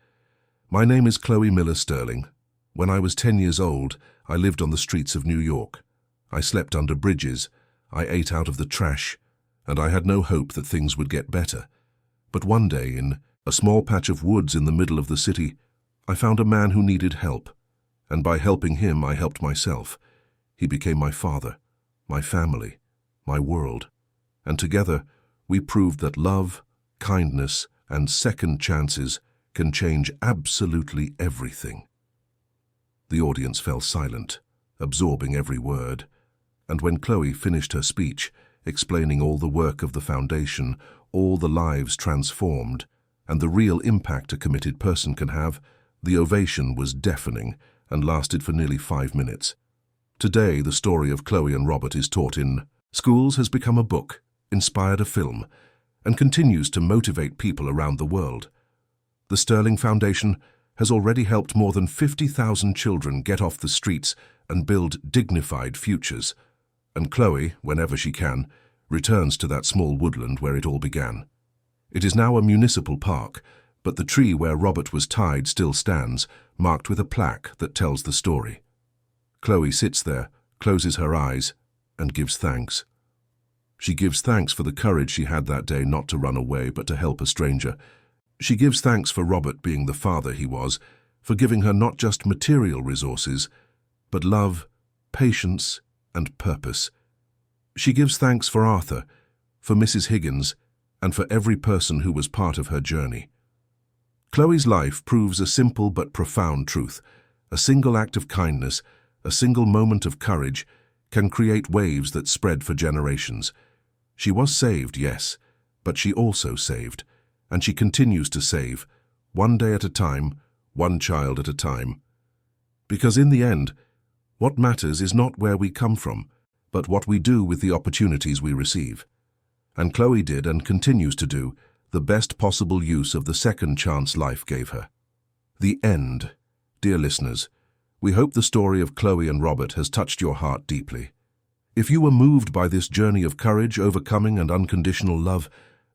"My name is Chloe Miller Sterling. When I was 10 years old, I lived on the streets of New York. I slept under bridges, I ate out of the trash, and I had no hope that things would get better. But one day, in a small patch of woods in the middle of the city, I found a man who needed help, and by helping him, I helped myself. He became my father, my family, my world, and together we proved that love, kindness, and second chances can change absolutely everything." The audience fell silent, absorbing every word, and when Chloe finished her speech, explaining all the work of the foundation, all the lives transformed, and the real impact a committed person can have, the ovation was deafening and lasted for nearly 5 minutes. Today, the story of Chloe and Robert is taught in schools, has become a book, inspired a film, and continues to motivate people around the world. The Sterling Foundation has already helped more than 50,000 children get off the streets and build dignified futures. And Chloe, whenever she can, returns to that small woodland where it all began. It is now a municipal park, but the tree where Robert was tied still stands, marked with a plaque that tells the story. Chloe sits there, closes her eyes, and gives thanks. She gives thanks for the courage she had that day not to run away but to help a stranger. She gives thanks for Robert being the father he was, for giving her not just material resources, but love, patience, and purpose. She gives thanks for Arthur, for Mrs. Higgins, and for every person who was part of her journey. Chloe's life proves a simple but profound truth. A single act of kindness, a single moment of courage, can create waves that spread for generations. She was saved, yes, but she also saved, and she continues to save, one day at a time, one child at a time. Because in the end, what matters is not where we come from, but what we do with the opportunities we receive. And Chloe did and continues to do the best possible use of the second chance life gave her. The end. Dear listeners, we hope the story of Chloe and Robert has touched your heart deeply. If you were moved by this journey of courage, overcoming, and unconditional love,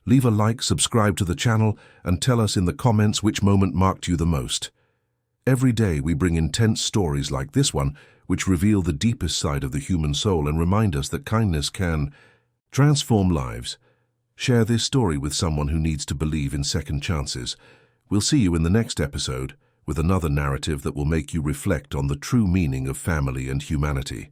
leave a like, subscribe to the channel, and tell us in the comments which moment marked you the most. Every day we bring intense stories like this one, which reveal the deepest side of the human soul and remind us that kindness can transform lives. Share this story with someone who needs to believe in second chances. We'll see you in the next episode with another narrative that will make you reflect on the true meaning of family and humanity.